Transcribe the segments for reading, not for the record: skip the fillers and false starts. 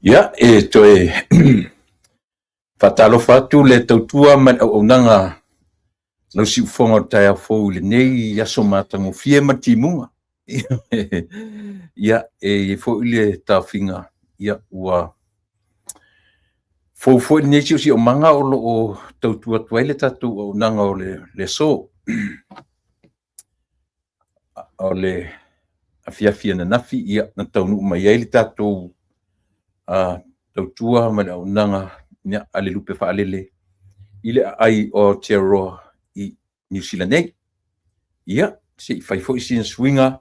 Ia, toe whatalofa atu le tautua ma o nanga lau si ufonga o tai a fōu le nei aso matangofie ma timunga. Ia, fōu le tawhinga, ia ua fōu nei si o manga o lo o tautua tuai le tatu o nanga o le so. O le afiafia na nafi, ia na taunu mai ai le tatu tautua ma le o nanga nia ale lupe whaalele. Ile ai o te roa i New Zealand nei. Ia, se i whai fo sin swinga,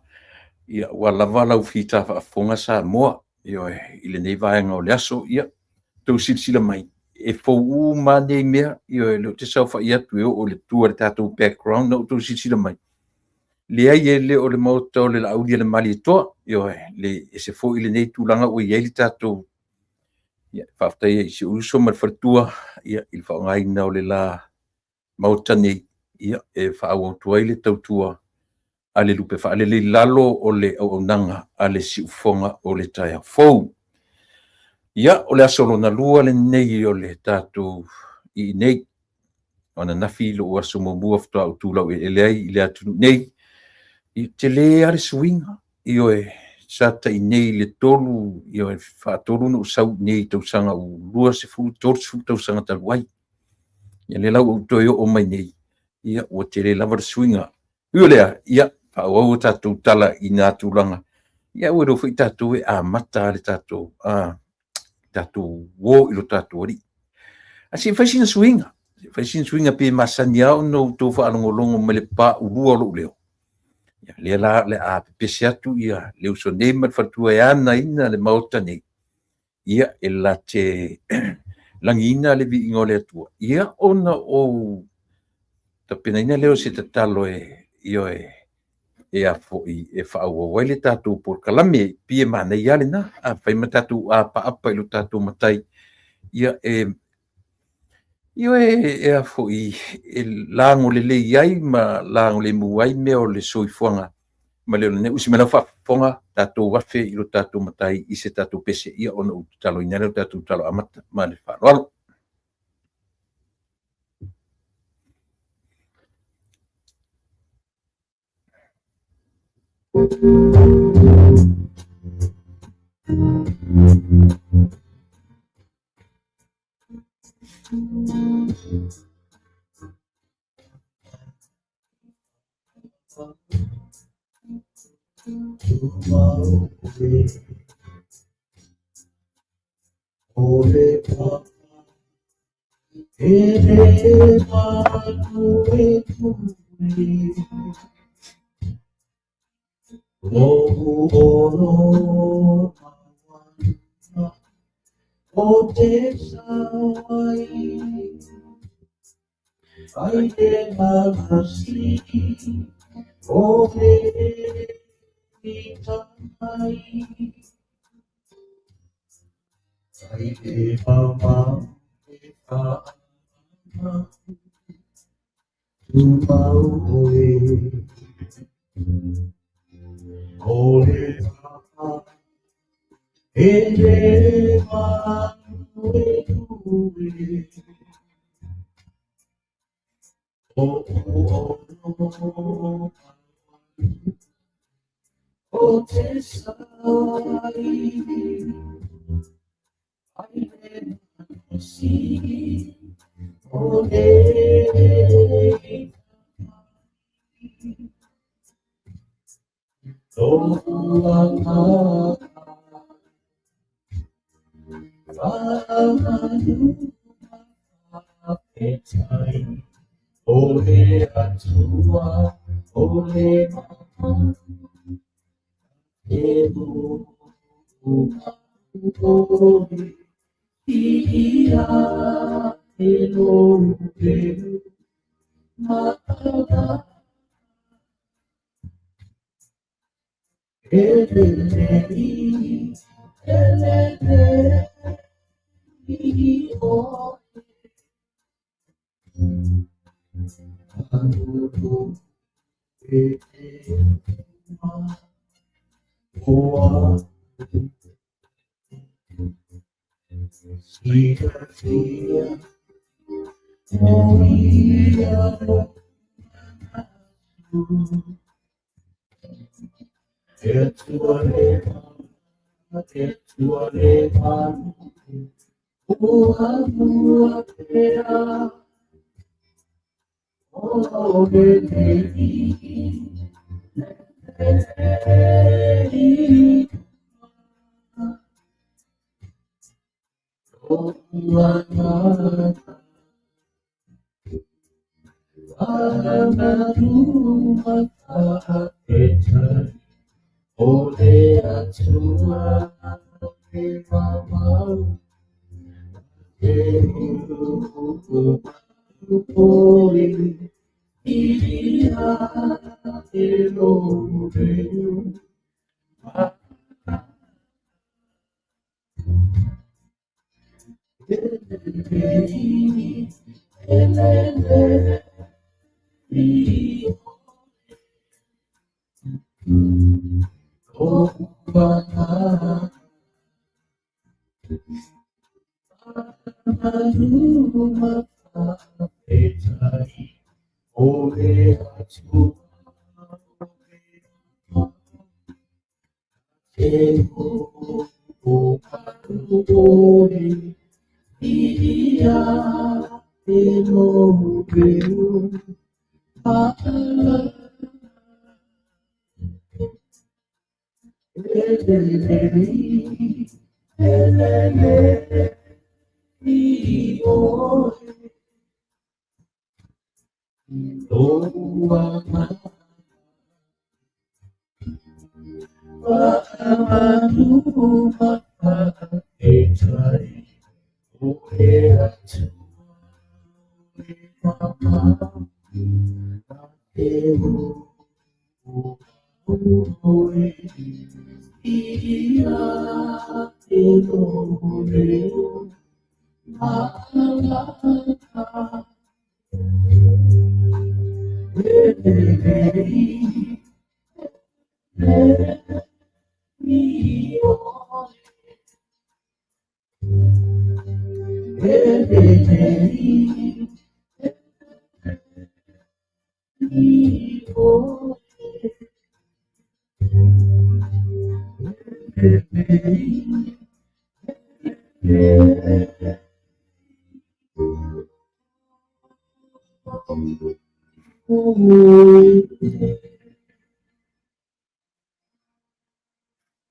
ia wa lava lau fita whaafonga sa moa, ile nei vaenga o le aso, ia, tau sila mai. E fo ma nei mea, leo te sau wha ia tue o le tua le tātou background, no tau sila mai. Le ai le o le mauta o le laudi le mali toa, le se fo ile nei tūlanga o i le tātou. Ia, whaftai i se uso ma whatua, ia, il whaongaina o le la mauta nei, ia, whaau tuai le tautua, ale lupe whaale le lalo o le au nanga, ale si ufonga o le tai a fōu. Ia, o le asolo na lua le nei o le tātou i nei, ona nafi lo o aso mōmua ftua o tūlau e lei, i le atunu nei, i te le ale swinga, i oe, sata i nei le tolu, i oe whaatolu no sau nei tausanga o lua se fulu, tolu se fulu tausanga taluai. Ia le lau o toi o mai nei, ia o te le lava swinga. Ua lea, ia, whaau tātou tala i nā tūlanga. Ia ua rofu i tātou e a mata le tātou, tātou wō ilo tātou ori. Asi whaisina swinga. Whaisina swinga pe masani au no tō whaanongolongo me le pā urua lo leo. Ia le la le a pese atu ia leo so nei mat whatua e ana ina le maota nei. Ia e la te langina le vi ingo le atua. Ia ona o tapena ina leo se te talo e a foi e whaau o le tātou por kalame pie mana ia le na a whai matatu a paapa ilo tātou matai. Ia e a foi e lango le iai ma lango le muai mea o le soifuanga ma leo ne usi mena whafonga tātou wafe ilo tātou matai i se tātou pese ia ona u talo ina leo tātou talo amata ma le wharoalo.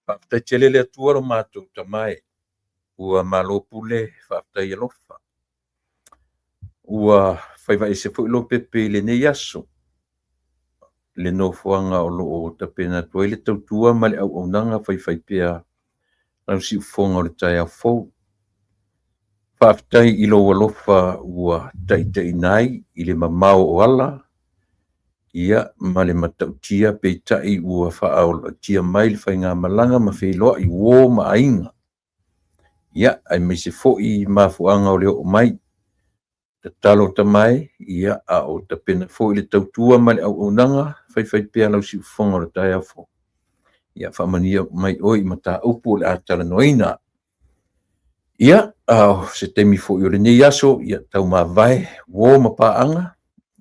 Fa'afetaitele le atua lo matou tamae ua malopule fa'afetai alofa ua faivaise fo'i lo pepe i lenei aso le nofoaga o lo'o tapena atu ai le tautua ma le auaunaga faifai pea lausi'ufoga o le taeaofou fa'afetai i lou alofa ua ta'itaʻina ai i le mamao o ala ia ma le matautia peita'i ua fa'aolatia mai le faigā malaga ma feiloa'i uō ma aiga ia ae maise fo'i mafuaga o le o'o mai tatalo tamae ia a o tapena fo'i le tautua ma le auaunaga faifai pea lausi'ufoga o le taeafo ia fa'amania mai oi ma tāupu o le a talanoina ia se taimi fo'i o lenei aso ia taumavae uō ma pa'aga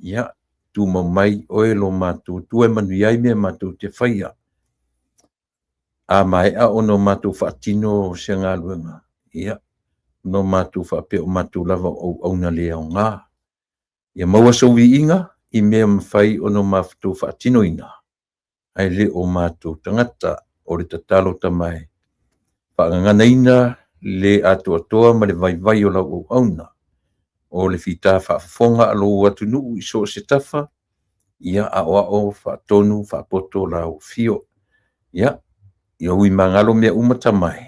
ia tumau mai oe lo matou tua e manui ai mea matou te whaia a mae'a o no matou fa'atino se galuega ia no matou fa'apea o matou lava auauna le aogā ia maua souvi'iga i mea mafai o no matou fa'atinoina ai le o matou tagata o le tatalo tamae fa'agaganaina le atoatoa ma le vaivai o lau auauna o le fitā fa'afofoga alou atu nu'u i so o se tafa ia a'oa'o fa'atonu fa'apoto laofio ia ia ui magalo mea uma tamae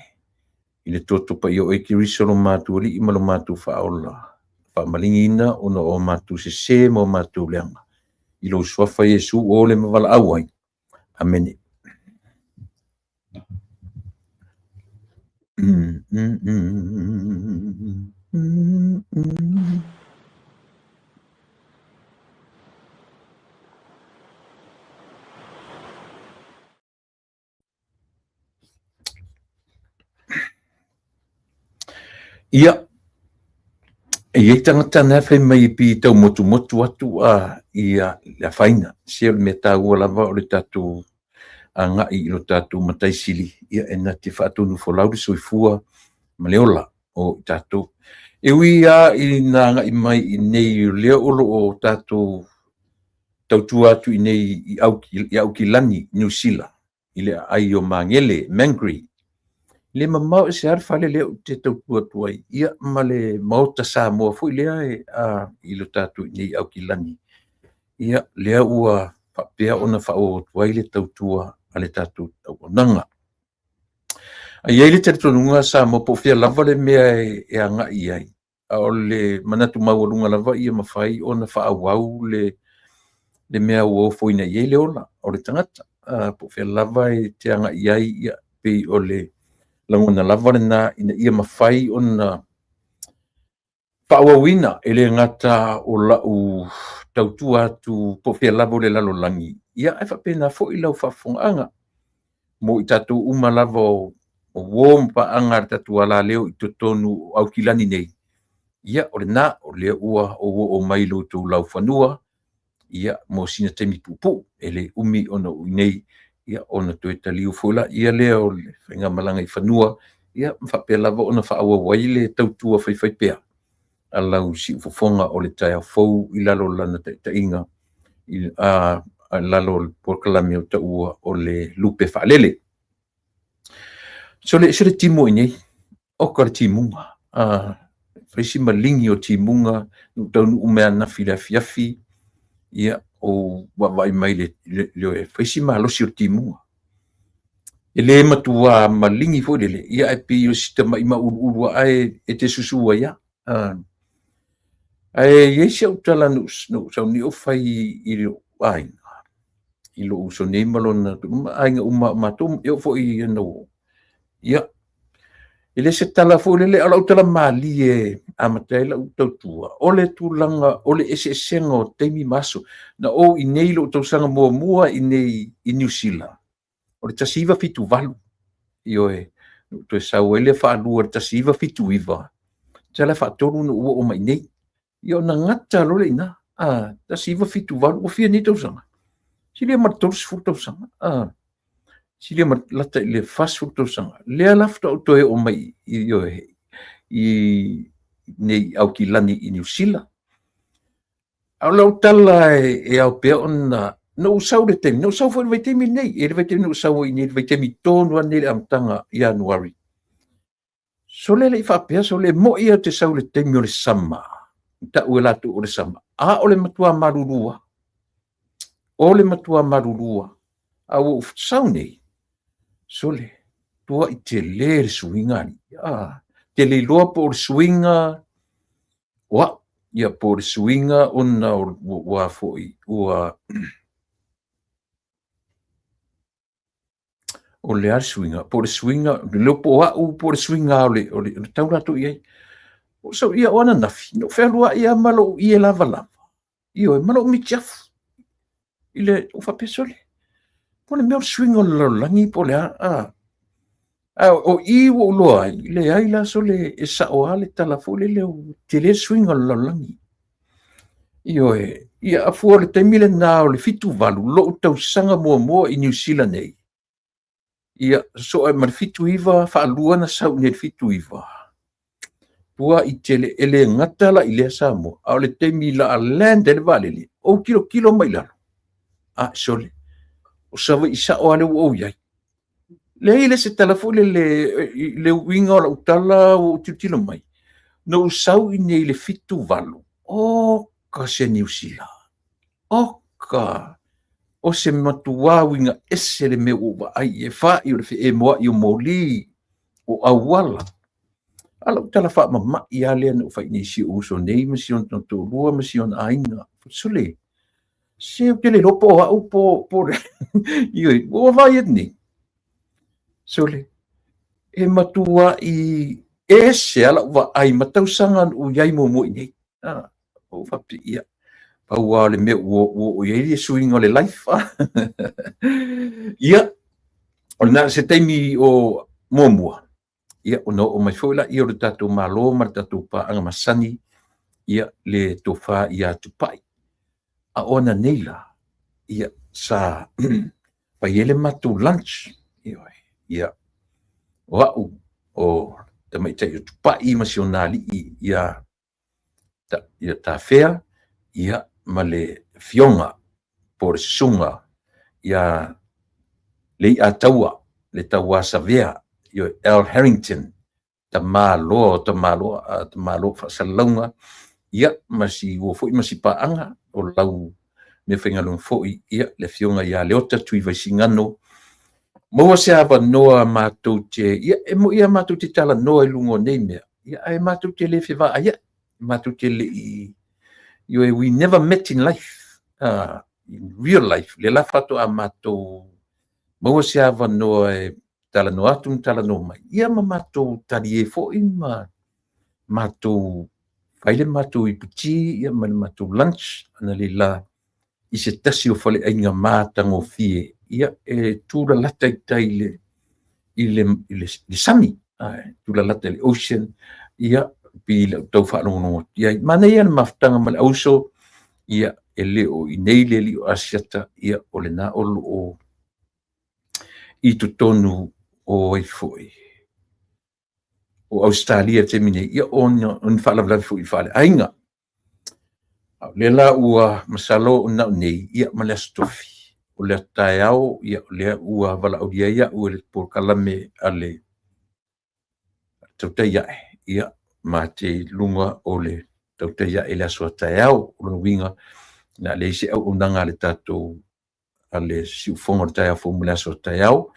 i le totopa'i o ekeriso lo matou ali'i ma lo matou fa'aola fa'amaligina ona o matou sesē ma o matou leaga i lou suafa iesu o le mavala'au ai amene ia e tangata na fai mai pi tau motu atu ia la faina se me tau lava o le tatu anga i lo tatu matai sili ia ena te fatunu folau soifua maleola o tatu e wia i na i mai i nei leo o tatu tautua atu i nei i au ki lani New Zealand ile ai o mangele mangri le mamau se ar fale le te tautua tuai ia male mauta sa mo foi le i lo tatu i nei au ki lani ia le ua papea ona fa o tuai le tautua ale tatu au nanga ai ele te tonunga sa mo po fia lava le mea e anga i ai o le manatu maurunga lava ia mafai ona fa awau le mea ua foi na ia le ola o le tangata po fia lava e te anga i ai ia pe o le langona lava le na ina ia mafai ona fa awawina ele ngata o lau tautua atu po fia lava le lalo langi ia e fa pena fo i lau fa fonganga mo i tatu uma lava o wom pa anga tatu ala leo i totonu au kilani nei ia o le na o le ua o mailo tu lau fanua ia mo sina temi pupu ele umi ona nei ia ona to taliu fola ia le o le fenga malanga i fanua ia fa pe lava ona fa awa waile tautua fai pea alau si fofonga o le tai fo i lalo lana ta inga i lalo porkalami o ta ua o le lupe fa lele so le timo nei o ka timunga Fresi malingi o timunga no tonu umea na fiafi ia o vai mai le fresi malosi o timunga ele matua malingi fo le ia e pi o sistema ima uru ai e te susua ia ai yesi o tala no so ni o fai i lo ai i lo uso nei malona ai uma matum eu fo i no ia ele se tala fo le ala tala mali e amatela utotua ole tulanga ole ese ngo temi maso na o i nei lo to sanga mua i nei i New Zealand ole tasiva fitu valu io e to sa ele fa lu tasiva fitu iva tala fa tolu no o mai nei io na ngata lo le na tasiva fitu valu o fia ni to sanga sile martos futo sanga sile lata le fast food sanga le lafta to e o mai io i nei au ki lani i New Zealand au lau tala e au pe ona no sau de tem no sau foi temi nei e vai temi no sau i nei vai temi tonu nei am tanga January so le fa pe so le mo ia te sau le temi o le sama ta o la tu o le sama o le matua marurua au sau nei so le tua i te le swinga ni te le loa po swinga wa ia po swinga ona wa foi o le ar swinga po swinga le po po swinga o le taura to ia o so ia ona na no felua ia malo ia lava io malo mi chaf ile o fa pesole po le meu swinga lo langi po le o i o loa le ai la so le e sa o ale tala fo le te le swinga lo langi io ia a fu le temile na o le fitu valu lo tau sanga mo i New Zealand nei ia so e mar fitu iva fa lua na sa ne fitu iva tua i tele ele ngatala i le samo o le temila a land le vale le o kilo mai la sole o sa i sa o ale o ia le se telefone le winga o utala o tutilo mai no sau i nei le fitu valu ka se New Zealand o se matua winga ese le me uva ai e fa i le moa i o moli o awala ala utala fa mama i ale no fa ni si uso nei mission to lua mission ainga sole se o le lopo o po io o vai ni sole e matua i ese ala wa ai matau sanga o yai mo nei o fa ia pa le me o ye swing o le life ia o na se temi o momua ia ono o mai foi la ia o tatou malo ma tatou paaga masani ia le tofa ia tupai a ona nei la ia sa pai ele matu lunch ia wa'u o tamaitai o tupai masionali ia tafea ia ma le fionga por sunga ia le ataua le taua savea io Al Harrington tamalo fasalonga ia masi wo foi masi paanga o lau me fengalung foi ia le fionga ia le ota tui vai singano mo se ava noa matou te ia matou te tala noa i lungo nei mea ia ai matou te le feva ia matou te le we never met in life in real life le la fato a matou mo se ava noa tala no atum tala no mai ia ma matou tali e foi ma matou faile matou i puti ia ma matou lunch ana le la i se tasi o fale ainga mātango fie ia tūra lata i taile i le sami tūra lata le ocean ia pi le tau whaanongo ia mana ia na maftanga ma le auso ia leo i nei le li o asiata ia o le na olu o i tutonu o ai foi o Australia te mine ia on whaalawlawi foi whaale ainga le la ua masalo o nau nei ia ma le astofi o le taeao ia o le ua wala au ia ua le porkalame ale tautai ia ma te lunga o le tautai ia le asua taeao o le winga na le se au unanga le tatou ale siufonga le taeao fo le asua taeao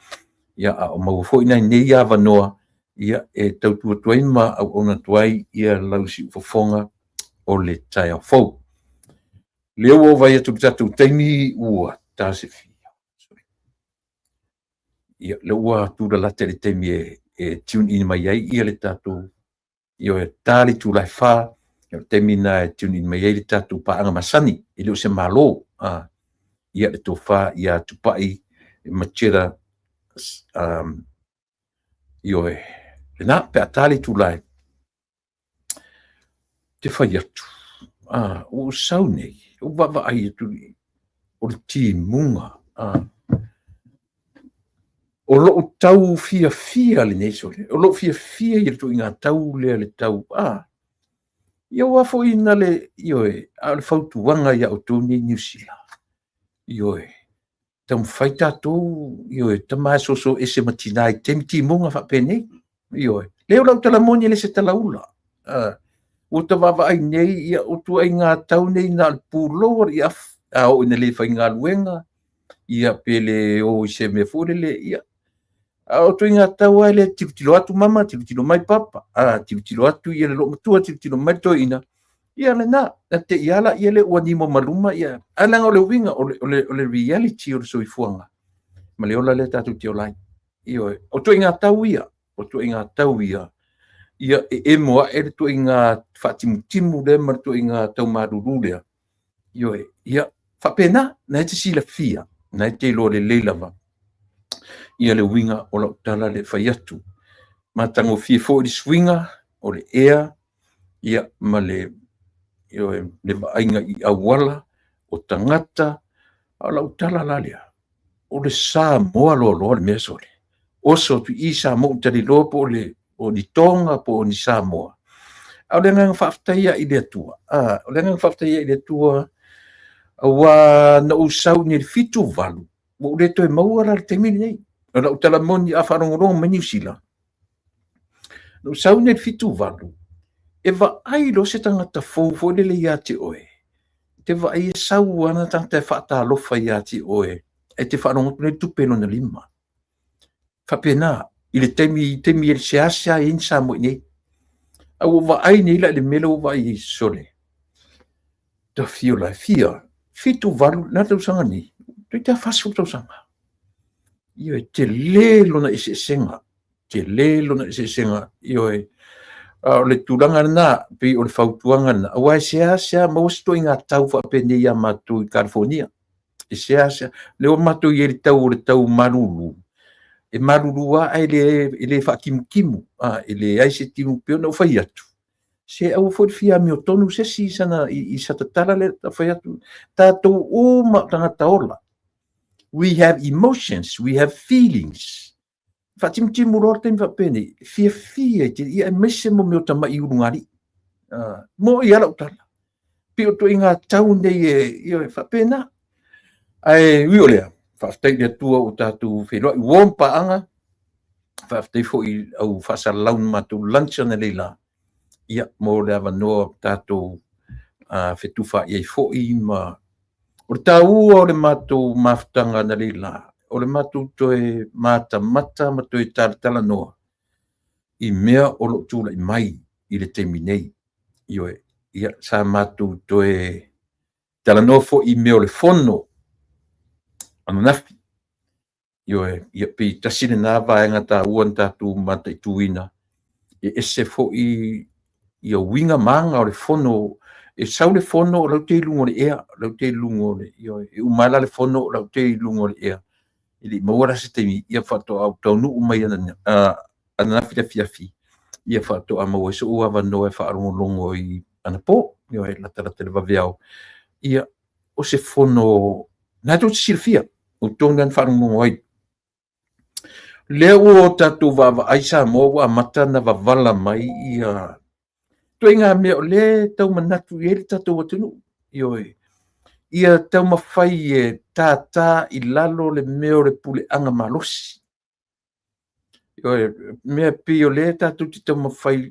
ia o mau fo ina nei ia vanoa ia tautua tuaima au ona tuai ia lau siufonga o le taeao fo leo vai atu tatu taimi ua tase fia ia le ua tu la tele taimi tune in mai ai ia le tatu io tali tu la fa taimi na tune in mai ai le tatu pa anga masani ile se malo ia le tofa ia tupai machira io na pe tali tu la te fai atu o saune o baba ai tu o ti munga o lo tau fia le nei sole o lo fia i tu inga tau le tau ia wa fo ina le io al fautu wanga ia o tu ni New Zealand io tam faita tu io tama so ese matinai temti munga fa pene io le o tala moni le se tala ula o te wawa ai nei ia o tu ai ngā tau nei nā pulo ia o ina le whai ngā luenga ia pele o se me furele ia o tu ngā tau ai le tilo atu mama tilo mai papa tilo atu ia le lo matua tilo mai to ina ia le na te iala ia le ua nimo maluma ia alanga o le winga o le reality o le soifuanga ma le ola le tatu tio lai ia o tu ngā tau ia ia moa tu inga fatimu le mar tu inga tau maruru le ia fa pena na te sila fia na te lo le lava ia le winga o la tala le faiatu matango fie fo di swinga o le ea ia ma le le ainga i awala o tangata o la tala lalia o le sa moa lo le mesole o so tu isa mo tali lopo le o ni Tonga po ni Samoa. Au le ngang whaftaia i le tua. O le ngang whaftaia i le tua wa na usau ni fitu valu. Mo le toi maua le temini nei. O la utala moni a wharongorongo ma New Zealand. Na usau ni fitu valu. E wa ai lo se tangata fōfo le ia te oe. Te wa ai sau ana tangata whata alofa ia te oe. E te wharongorongo ni tupelo na lima. Whapena i le temi e se asa in sa mo nei au va ai nei la le melo va i sole ta fia fitu valu na tau sanga ni te fasu tau sanga io te lelo na ise senga io le tulanga na pe o le fautuanga na wa se asa mo sto inga tau fa pene ia matu i California se asa le o matu i le tau marulu e marurua ele whakimukimu, ele ai se timu peo na whai atu. Se au foi fia mi o tonu se si sana i satatara le ta whai atu. Tātou o ma tangata ola. We have emotions, we have feelings. Whatimutimu roa te mwhapene, fia te ia mese mo meo tama i urungari. Mo i ala utala. Pio to inga tau nei e whapena. Ai ui olea, whaftai le tua o tātou whenua. I wompa anga, whaftai fo i au whasalaun mātou lancha na leila. Ia mo le avanoa tātou whetuwha i fo i ma. O le tāua o le mātou maftanga na leila. O le mātou toe mata ma toe tātala noa. I mea o lo tūla i mai i le teimi nei. Ioe, ia sa mātou toe tala noa fo i mea o le fono. Nafi. Ioe, ia pi tasine nā vaenga tā uan tātou mata i tuina. E ese fo i winga manga o le fono. E sau le fono o lau te lungo le ea. Lau te lungo le, ioe, e umala le fono o lau te lungo le ea. Ili mawara se teimi, ia whato au taunu umai nafi le fiafi. Ia whato a maua so ua wanoe whaarongo longo i anapo. Ioe, lata le waweau. Ia, o se fono, nā tō te sirfia. O tōngan wharongo ai. Leo o tātou wawa aisa mo wa mata na wavala mai ia. Toi ngā mea o le tau manatu i ele tātou atunu. Ioe. Ia tau mawhai e tātā i lalo le meo le pule anga malosi. Ioe, mea pi o le tātou ti tau mawhai.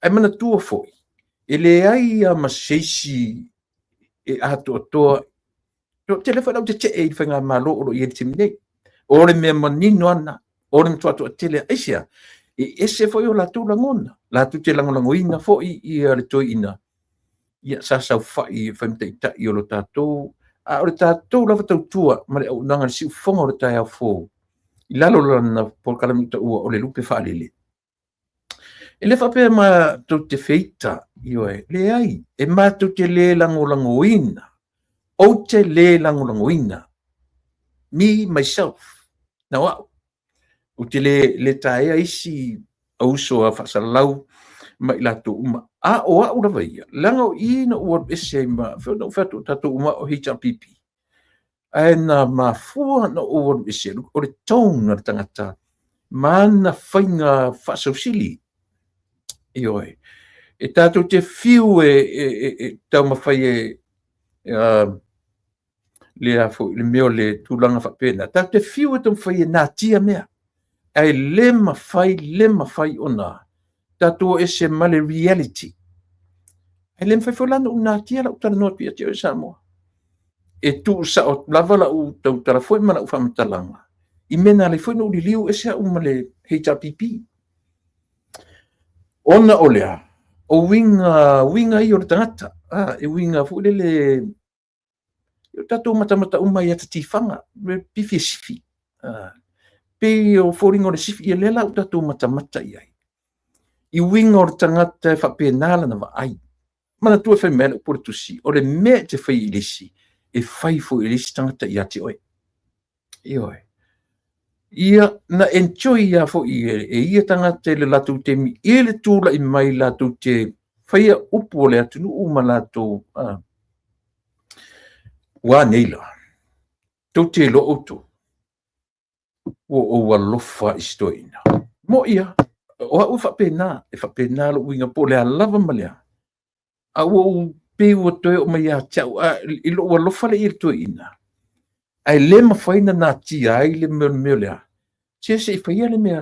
Ai mana tua foi. E le ai a maseisi e ato atoa. Te le whanau te te e i whainga malo o i ele te minei. O le mea manino ana. O le mtuatu a tele aisia. E ese foi o latu langona. Latu te langolangoina foi i le toi ina. Ia sasau whai e whaimtei tai o lo tātou. A o le tātou lava tau tua. Ma le au nanga le siu whonga o le tai au fō. I lalo lana por kalamita ua o le lupe whaalele. E le whapea ma tau te feita. Ioe, le ai. E ma tau te le langolangoina. O te le langolangoina. Me, myself. Na wau. O te le tae isi auso a whasalau ma i lato uma. A o a ura vaia. Langa o ina ua ese ma whatu tato uma o HRPP. A na ma fua na ua ese. O le tong na tangata. Ma na whainga whasausili. Ioi. E tato te fiu tau mawhai le meo le tūlanga whapena. Tato te fiu tau mawhai nā tia mea. Ai le mawhai ona. Tato ese male reality. Ai le mawhai whalana o nā tia la utara noa pia te o Samoa. E tu sa o lava la u tau tara foi mana u whamatalanga. I mena le foi no li liu ese a umale HRPP. Ona olea. O winga i o le tangata. E winga fu le tato mata umai ata tifanga. Pifi e sifi. Pe o fōringo le sifi i lela o tato mata iai. I winga o le tangata e whapenala na wa ai. Mana tua whai mele o pore tusi. O le mea te whai ilisi. E whai fo ilisi tangata i ati oe. Ioe. Ia na enjoy ia fo i e ia tangata le latu te mi. E le tūla i mai latu te whaia upu o le atunu uma latu. Wa neila. Tau te lo oto. O walofa istoina. Mo ia. O a ufa pena. E whapena lo winga po le alava malea. A o pe o toe o mai a tau. I lo walofa le irtoina. Ai le mawhaina nā tia ai le meo lea. Tia se i whaia le mea.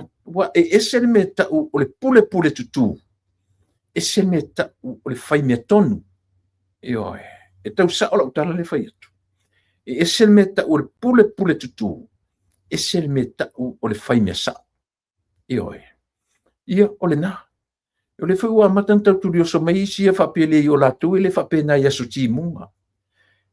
E ese le mea tau o le pule tutu. Ese le mea tau o le whai mea tonu. Ioe. E tau sa ola utala le whai atu. E ese le mea tau o le pule tutu. Ese le mea tau o le whai mea sa. Ioe. Ia o le nā. O le whai ua matantau turi o so mai isi a whapele i o latu e le whapena i aso ti munga.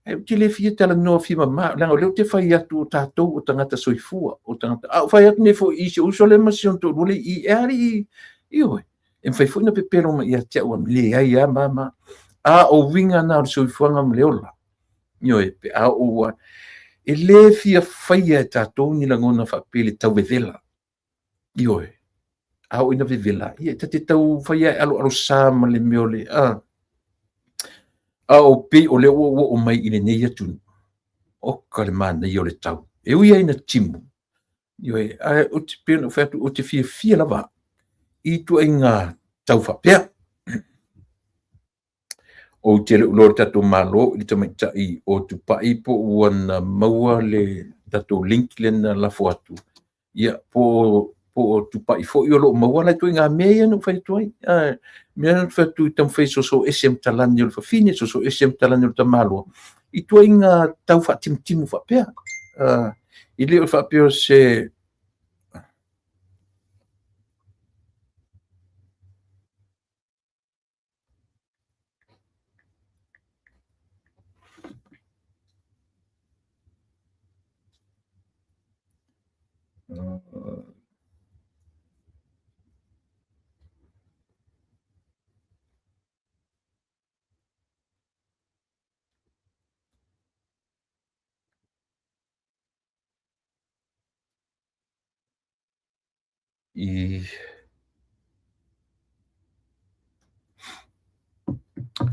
E te le fia tala noa fima maa. Langa leo te whai atu o tātou o tangata soifua. O tangata. A whai atu ne fo isi o uso le masion tō role i eari i. Ioe. E mwhai fwina pepero ma i a tia ua mle ai a mama. A o winga na o soifuanga mleola. Ioe. Pe a o ua. E le fia whai e tātou ni langona whapele tau vevela. Ioe. Au ina vivela. Ia te tau whaia alo sama le meo le. O pe o le o mai ine nei atu. O ka le mana i o le tau. E uia ina timu. Ioe, o te pia no whatu o te fia lava. I tu ai ngā tau whapea. O te le ulore tato malo i te maita i o tu pai po uana maua le tato link le na lafo atu. Ia po tu pai fo i o lo maua lai tu ngā mea no whai tuai. Mea no whatu i tam whai so SM talani o le whawhine so SM talani o le tamalo. I tu ai ngā tau whatimu whapea. I leo whapea se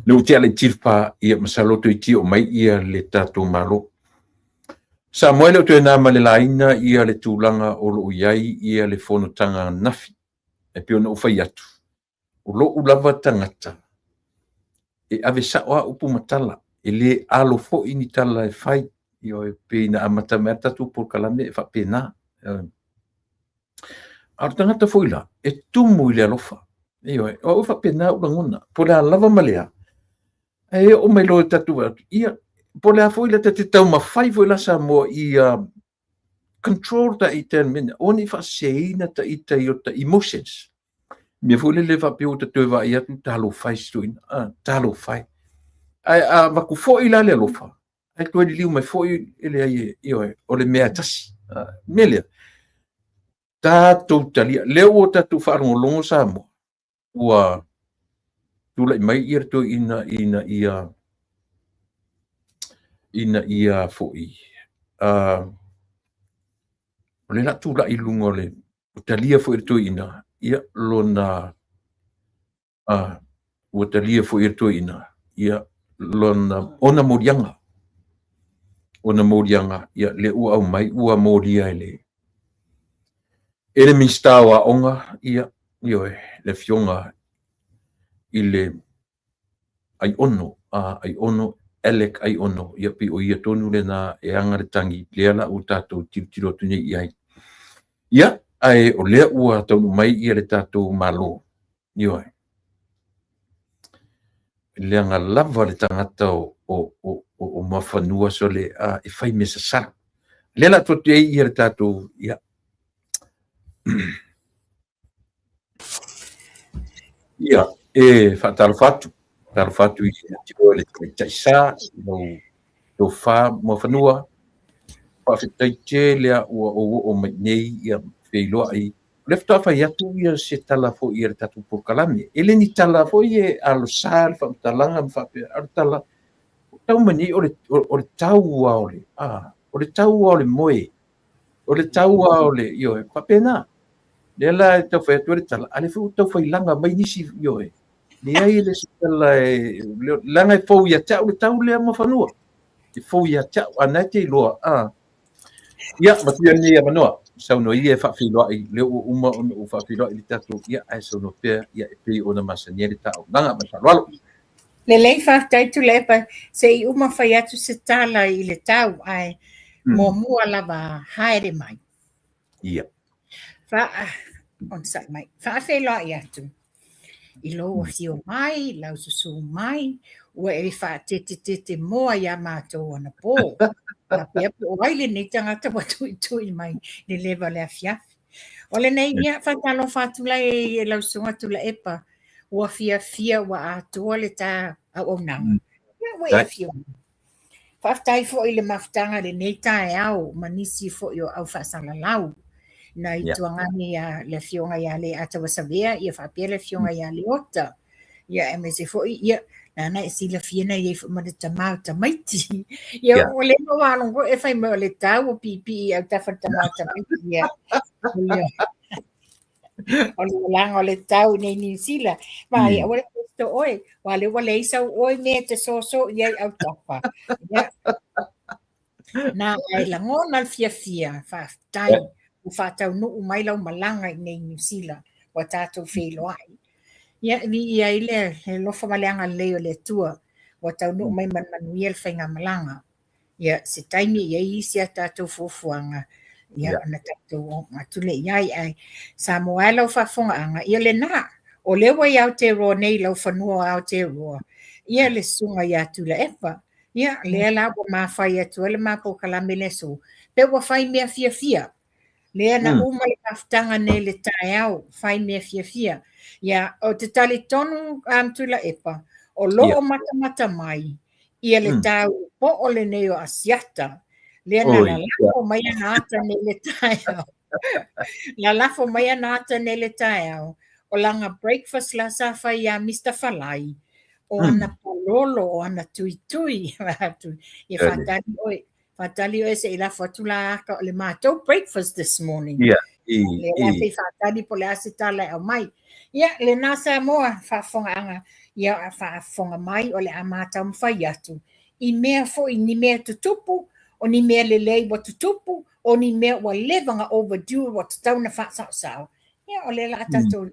le utia le tirpa ia masaloto i tio mai ia le tato malo. Samuel o te nā malelaina ia le tūlanga o lo iai ia le whonotanga nafi. E pio na uwhai atu. O lo ulava tangata. E ave saoa upu matala. E le alo fo ini tala e whai. Io e pēna amata mea tatu por kalame e wha pēnā. Aro tangata foila. E tumu i le alofa. Io e o wha pēnā ulangona. Po le alava malea. E o mai lo tatu atu. Ia. Po le a foila te tau mawhai foila sa mo i control ta i ten mina. Oni wha seina ta i ta i o ta emotions. Mia foila le wha pio ta tue wa i atu talo whai stuina. Talo whai. Ai waku fo i la le alofa. Ai koe li liu mai fo i le ai o le mea tasi. Melia. Tātou talia. Leo o tātou whaarongolongo sa mo. Ua tula i mai i rato ina ia foi. Le la tula i lungo le utalia foi to ina ia lona utalia foi to ina ia lona ona morianga ia le ua au mai ua moria ele mistawa onga ia ioe le fionga ile ai ono Alec ai ono ia pi o ia tonu le na e anga le tangi le ala o tātou tiro tune i ai. Ia ai o lea ua tonu mai ia le tātou malo. Ioe. Le anga lava le tangata o mawhanua so le e whai mesa sara. Le la tote ai ia le tātou ia. Ia e whatalo fatu. Talo fatu i tiro le taisa no fa mo fanua pa fitaite le o mai nei ia feilo ai le fta fa ia tu ia se tala fo ia tatu por kalame ele ni tala fo ia al sal fa talanga fa tala tau mani o le tau o le tau o le moe o le tau o le io pa pena le la to fa tu le tala ale fu to fa langa mai nisi io ni ai le tala langa fo ia tau le mo fanua i fo ia tau anate lo ia matia ni manoa sau no ia fa filo ai le uma o fa filo i tatu ia ai so no pe ia pe ona masaniere tau nanga masalo le lei fa tai tu le pa se uma fa ia tu se tala i le tau ai mo mua lava haere mai ia fa on sai mai fa filo ia tu i lo fio mai lau su mai ua e fa te moa ia mātou ana pō. Na pia o waile ni tangata watu i mai le leva le afiafi. O le nei ia whatalo whatula e lau sunga tula epa ua fia wa atua le tā au nanga. Ia ua e fio. Whaftai fo i le maftanga le nei tā e au manisi fo i o au whasala lau. Na i tuangani le fionga ia le atawa savea ia whapia le fionga ia le ota. Ia e me se fo i ia na e sila fiena ia ma le tamau tamaiti. Ia o le no walongo e fai mo le tau o pipi au tafa tamau tamaiti ia. O le langa o le tau nei New Zealand. Ma ia wale to oi. Wale isa oi me te soso ia au tapa. Ia. Na ai langona al fia fa tai. U fa tau no mai lau malanga nei New Zealand. Wa tatou wheloai. Ia ni ia ile he lofa malanga leo le tua. Wa tau no mai manuel whainga malanga. Ia se taimi ia isi a tatou fufuanga. Ia ana tatou matule iai ai. Sa moa lau whafonga anga. Ia le na. O le wai au te roa nei lau whanua au te roa. Ia le sunga ia tula epa. Ia le la wa mawhai atu. Le mapo kalame le so. Pe wa whai mea fia. Le na uma le kaftanga nei le tae au. Whai mea fia. Ia o te tali tonu tula epa. O loo mata mai. Ia le tau po o le neo asiata. Le na la lafo mai anata nei le tae au. La lafo mai anata nei le tae au. O langa breakfast la sa whai a Mr. Falai. O ana pololo, o ana tui. Ia whatali oi se ila whatula aka o le mātou breakfast this morning. Le lafi whatali po le asitala au mai. Ia le nasa moa whafonga anga. Ia whafonga mai o le amata mwhai atu. I mea fo i ni mea tutupu, o ni mea le lei wa tutupu, o ni mea wa levanga overdue wa tatau na whaasau. Ia o le la tatou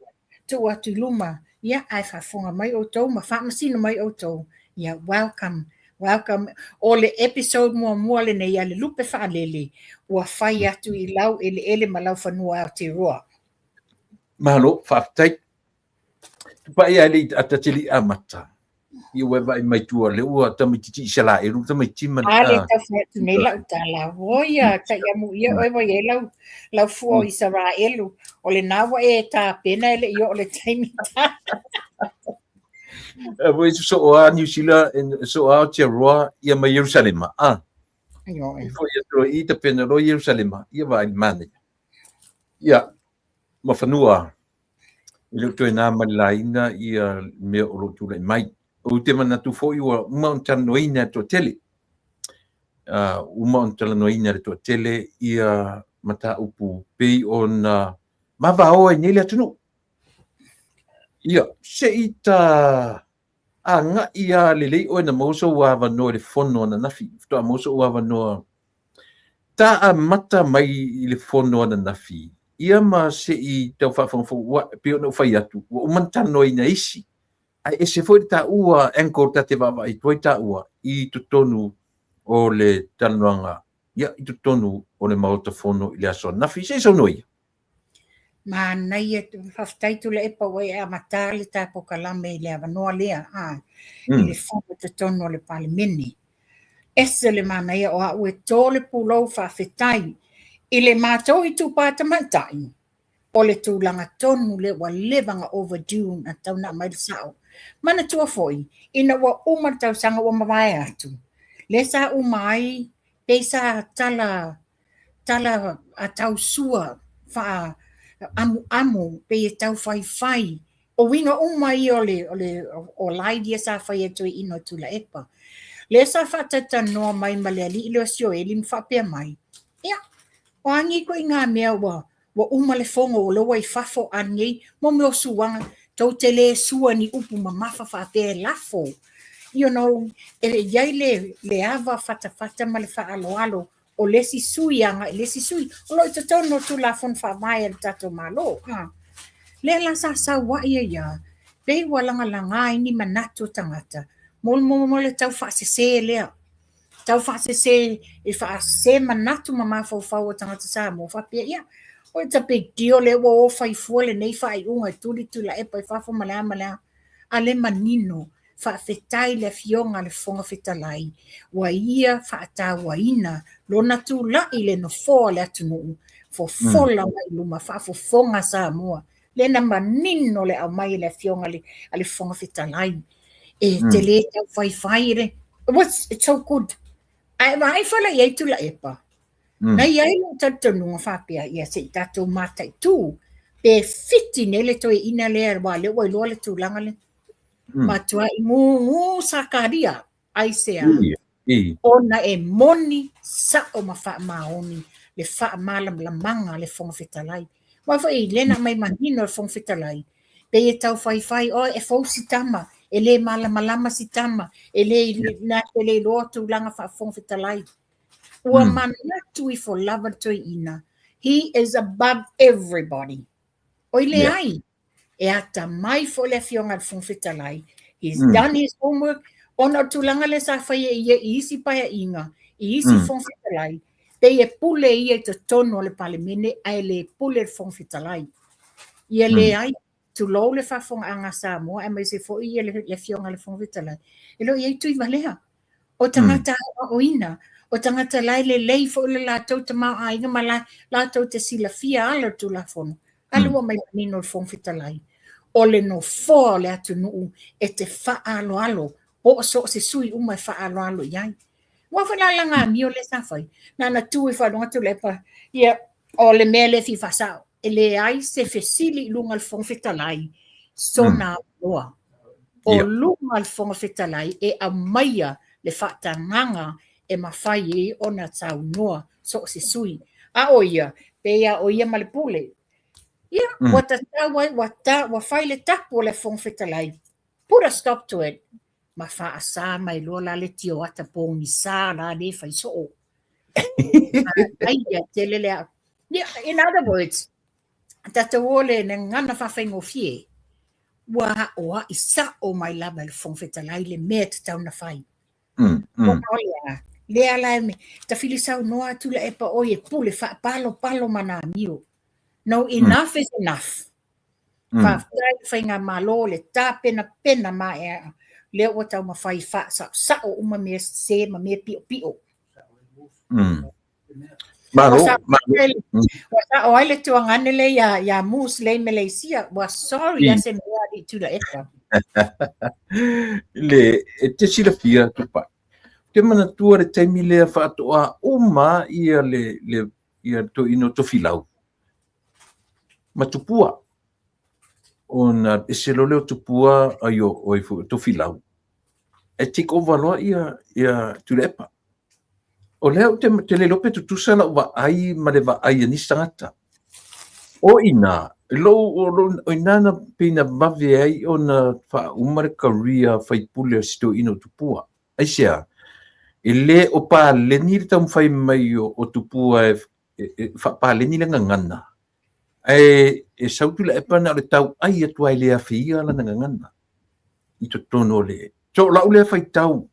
tu atu luma. Ia ai whafonga mai o tau, ma whaamasina mai o tau. Ia welcome. O le episode mua le nei ale lupe whaalele, ua whai atu I lau ele malau whanua au te roa. Mahalo, whaafitai. Pai ale atatili amata. I wewa I mai tua le ua tamititi sala eru tamiti man. Ale tawhatu nei lau tala. Oia, ta ia mu ia oewa ia lau fua Israelu. O le nawa ta pena ele I o le taimita. Voi so a New Zealand so a Aotearoa ia mai Jerusalema. Foi ia I te pena ro Jerusalema. Ia vai mane. Ia ma whanua. I le toi nā malaina ia mea o rotu le mai. O te mana tu foi ua umauntanoina to tele. Umauntanoina to tele ia mata upu pei ona mavao nei le atunu. Ia se ita anga ia lele o na moso wa no le fono na nafi. To moso wa no ta amata mai I le fono na nafi. Ia ma se I tau whawhangfo wa pio no whai atu. Wa umantanoina isi. Ai e se foi ta ua enko ta te wawa I toi ta ua I tutonu o le tanuanga. Ia I tutonu o le maota fono I le aso nafi. Se so noi. Ma nai e whaftai tu le epa wai a mata le tapo kalame I le avanoa lea. I le fono tutonu o le pale mini. Ese le mana ia o a ue tole pulou whawhetai. I le mātou I tūpata mantai. O le tūlanga tonu le wa levanga overdue na tau na mai sao. Mana tua foi, ina wa umatau sanga wa mawai atu. Le sa umai, pe sa tala a tau sua, fa amu, pe e tau fai. O winga umai o laidia sa fai atu ino tula epa. Le sa fatata noa mai maleali ilo sio elim fapea mai. Ia, o angi ko inga mea wa umale fongo o loa I fafo anei, mo meo suanga, tau te le sua ni upu mamafa whapea lafo. You know, iai le ava fata ma le whaaloalo o lesi sui anga, lesi sui, o loi te tono tu la fon whamai al tato malo. Le la sa wa ia, pei walanga langa ini manatu tangata, mo le tau whaasese lea. Tau whaasese, I whaasese manatu mamafa o whau o tangata sa mo whapea ia. O ta big deal le wo fai fuole nei fai unga tuli tula e pai fafo malea ale manino fa fetai le fionga le fonga fetalai wa ia fa ta wa ina lo na tu la ile no fo le atunu fo fola mai luma fa fo fonga sa moa le na manino le mai le fionga le fonga fetalai e te le fai re it's so good ai fala ia tula epa. Na iai lo tatanunga whapea ia se tatou matai tū. Pe fiti nele toi ina lea wale wai loa le tūlanga le. Matua I ngu sakaria ai sea. Ona e moni sa o ma wha maoni le wha malam la manga le fonga whetalai. Wa foi lena mai manino fong fitalai. Pe e tau fai o e fo sitama. Ele malama sitama. Ele na ele lotu langa fa fong fitalai. Ua mana tui fo lava tui ina. He is above everybody. Oile ai. E ata mai fo le fionga fong fitalai. He's done his homework. Ona tulanga le sa fai e isi paia inga. I isi fong fitalai. Pe e pule i e te tono le palemene ai le pule fong fitalai. I e le ai tu lo le fa fong anga sa mo e mai se fo i e le fionga le fong fitalai. E lo i e tui valea. O tangata o ina. O tangata lai le lei fo le la tau te maa ainga ma la tau te sila fia ala tu la fono. Alua mai nino le fong fitalai. O le no fo le atu nuu e te fa alo alo. O so se sui umai fa alo alo iai. Wa fa la nga mi o le sa fai. Na tu e fa longa tu le pa. Ia o le mele fi fa sao. E le ai se fesili lunga le fong fitalai. So na loa. O lunga le fong fitalai e a maia le fa tanganga e mawhai e ona tau noa so se sui. A oia, pea oia malepule. Ia, wa whai le tapu le fong fitalai. Put a stop to it. Ma wha asa mai lola le tio ata pōngi sā la ne whai so. Aia, te lelea. In other words, tata wole ne ngana whawhengo fie. Wa oa isa o mai lava le fong fitalai le mea te tau na whai. Lea lai me, ta fili sau noa tula e pa oie pule fa palo mana mio. No, enough is enough. Fa whainga malo le tā pena ma e lea o tau ma whai fa sa o uma me se ma me pio. Malo. Wasa o aile tua nganele ya mus le Malaysia. Wa sorry ya se mea di tula e pa. Le, te sila fia tupa. Te mana tua re taimi lea whaatoa uma ia ia to ino to filau. Ma tupua. Ona eselo leo tupua ayo oifu to filau. E take over loa ia tulepa. O leo te le lope tutusa la wa ai ma le wa ai ni sangata. O ina o inana pina mave ai ona fa umare karia fai pule sto ino tupua. Aisia. Ele o pa leni tam fai mai o tupua fa pa leni le ngana. E sautu le pa na le tau ai atu ai le afia la ngana. I to tono le. So la ule fai tau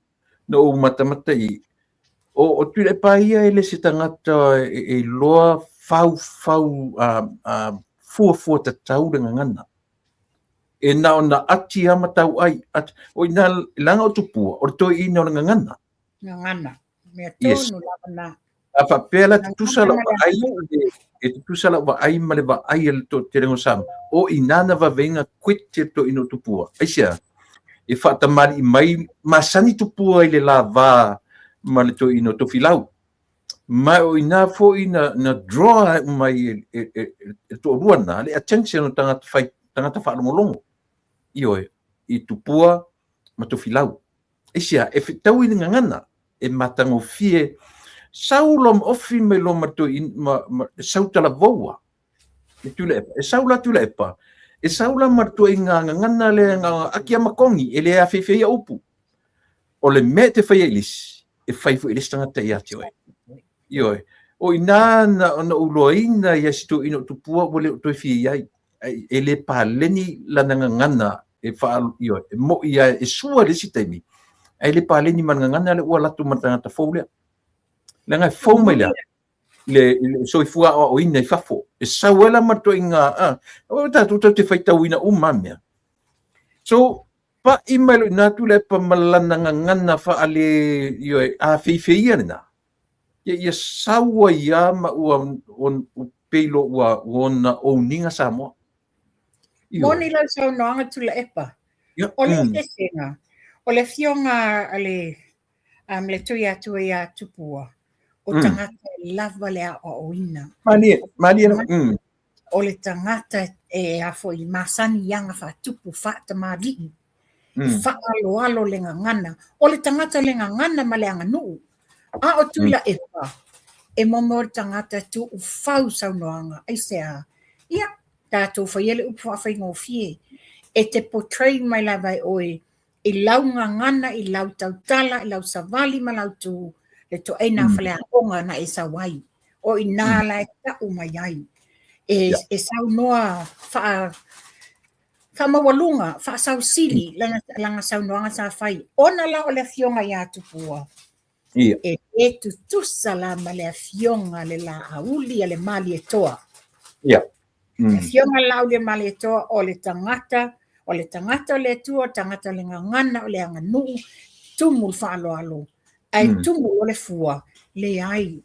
no matamata i o tu le pa ia ele se tangata e loa fau fu ta tau le ngana. E na ona ati ama tau ai o ina langa o tupua o to ina o ngana. Ngana. Me tonu la na. Apa pela tu sala ai e tu sala wa ai male wa ai el to terengo sam. O inana va venga quit to ino tupua. Aisia. E fa tamari mai masani tupua ile lava male to ino to filau. Mai o ina fo ina na draw mai to ruana le attention o tangata fa longo. Io I tupua ma to filau. Aisia e tau ina ngana e matango fie saulom ofi me lo mato sautala voa e tule e saula tule pa e saula mato inga ngana le nga akia makongi ele afefe ya upu o le mete fa elis e fai fu elis tanga te ya tio io o ina na uloina ya sto ino tupua wole to fi ya ele pa leni la ngana e fa io mo ia e sua le sitemi ele pa leni man ngana le wala tu matanga ta foule Lenga fau mai le soifua o ina I fafo. E sauela mato inga o tatu te faitau ina umamea. So pa imalo natu le pa malana ngana fa ale yo a feifeia na. Ia saua ia ma on pelo wa ona o ninga samo. Moni la so no anga tula epa. O le tesenga. O le fionga ale le tuia tupua. O tangata lava lea o ina. Malia. O le tangata e afo I masani yanga fa tupu fa tamari. Fa alo le ngana. O le tangata le ngana ma le anga nuu. A o tula epa. E momo tangata tu u fau sau noanga. Ai sea Ia, tātou whai ele upu whawhai ngō fie. E te portray mai lava e oe, i lau ngangana, i lau tautala, i lau savali ma lau tu, le to e nā whale a onga na e sawai. O i nā la e tau mai ai. E sau noa whamawalunga, wha sau sili, langa sau noanga sa whai. Ona la o le fionga ia tupua. E tu tusa la ma le fionga le la auli a le mali e toa. Le fionga la auli a mali e toa o le tangata o le tua, tangata le ngangana o le anganuu, tumu whaalo alo. Ai tumu o le fua, le ai.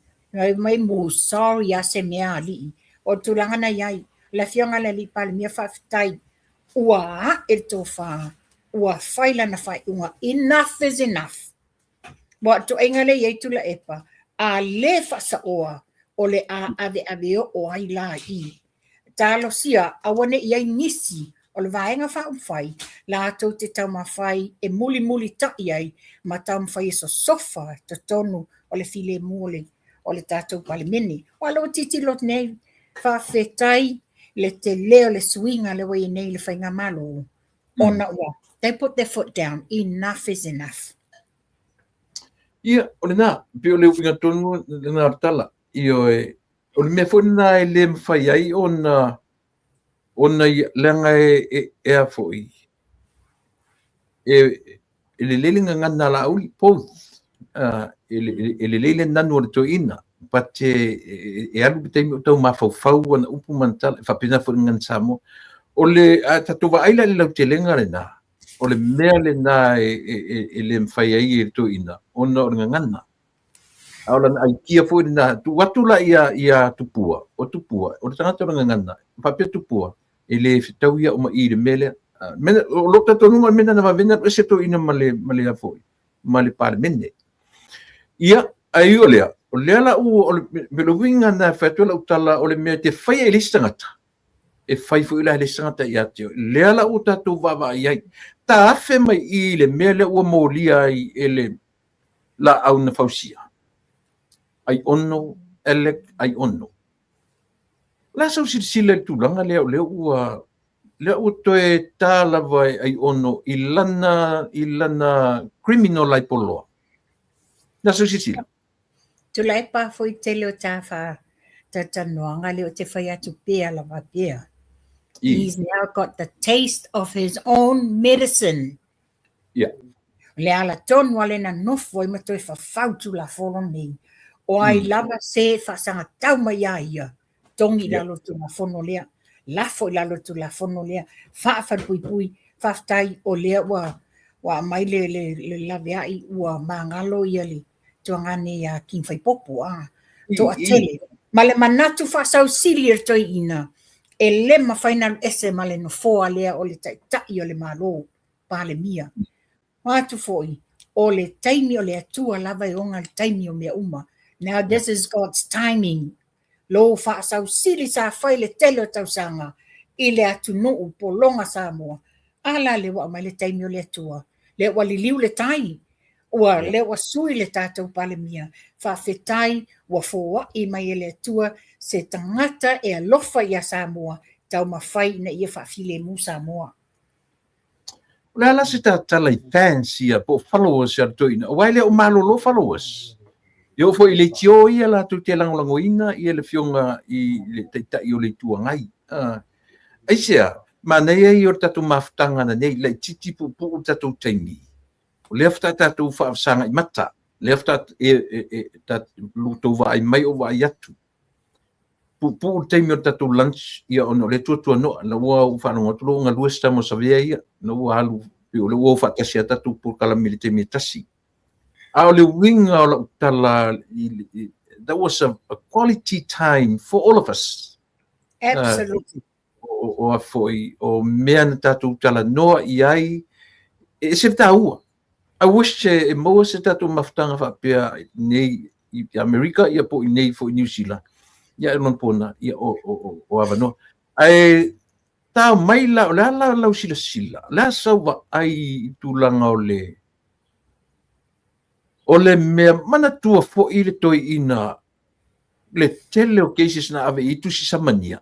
Mai mo sorry a se mea ali. O tulangana iai, le fionga le li pale mia whawhitai. Ua e tō wha, ua whaila na whai unga. Enough is enough. Wa to engale ye tula epa a le fasa oa o le a ave o ai la I talo sia a wane ia nisi o le vaenga fa fai la to te tau ma fai e muli ta ai ma tau fai so sofa te tonu o le file mole o le tatou pale mini o lo titi lot nei fa fetai le te leo le swinga le way nei le fainga malo ona wa they put their foot down. Enough is enough. Ia, o le nā, pe o le uwinga tonu, le nā tala, i o le mea whona e le mwhai ai, ona langa e a fwoi. E le lelinga ngana la auli, both, e le lelinga nanu o le to ina, but e alu bitei o tau mawhau ana upu mantala, e whapena fwoi ngan samo, o le, tatuwa aila le lau te lenga le nā, o le mea le nā e le mwhai ai e to ina, ona o le ngana. Aolan ai kia fwoi na, tu watula ia tupua, o le tangata o le ngana, whapea tupua, e le whitau ia o ma I le mele, o lota tonunga mena na mawena, o se to ina ma le a fwoi, ma le pare mene. Ia, ai o lea la o le melowinga na whatuela utala o le mea te whai e listangata. E whai fwoi la listangata ia teo. Lea la o tatou wawa iai. Ta afe mai I le mea le ua mōlia I ele la au na fausia. Ai ono, elek, ai ono. La sau sila tulanga lea ua toe tā lava ai ono I lana criminal ai poloa. La sau sila. Tula e pa foi te leo tā wha tanoanga leo te whai atu pēa lava pēa. He's now got the taste of his own medicine. Yeah. Le ala tonu ale na nofo I matoi whawhautu la wholo nei. O ai lava se whasanga tau mai ia. Tongi lalo tu la whono lea. Lafo lalo tu la whono lea. Whaafan pui. Whaftai o lea wa mai le lave ai ua mangalo ia le. Tuangane ia king whai popo To a tele. Ma le manatu whasau silir toi ina. E le ma final ese ma le no foa lea o le tai o le malo. Pale mia. Watu foi. O le taimi o le atua lava e onga le taimi o mea uma. Now this is God's timing. Lo whaasau siri sa whai le tele o tausanga. I le atu nuu po longa sa moa. Ala le wa mai le taimi o le atua. Le wa li liu le tai. Ua le wa sui le tātou pale mia. Whawhetai wa fōa I mai le atua se tangata e alofa ia sa moa. Tau mawhai na ia whawhile mu sa moa. Le ala se tala I fans ia po followers ia toina. O waile o malolo followers. Yo fo I le tio ia la tu te langolango ina ia le fionga I le taitai o le tuangai. Ai sea, ma nei ai o tatu maftanga na nei le titi pu tatu taimi. O le afta tatu whaafsanga I mata. Le afta tatu luto wa ai mai o wa ai atu. Pu taimi o tatu lunch ia ono le tuatua no la ua ufano ngatulo nga luesta mo savea ia. Na ua halu pio le ua ufatasi a tatu pu kalamili te mi tasi. Ao le winga o la utala, that was a quality time for all of us. Absolutely. O a foi, o mea na tatu utala noa I ai, e se ta ua. I wish e moa se tatu maftanga whapea nei I Amerika, ia po I nei fo I New Zealand. Ia e non pona, ia o avanoa. Ai, tau mai la, o la lau sila. La sauwa ai tulanga o le mea mana tua fo I le toi ina le tele o cases na ave I tusi samania.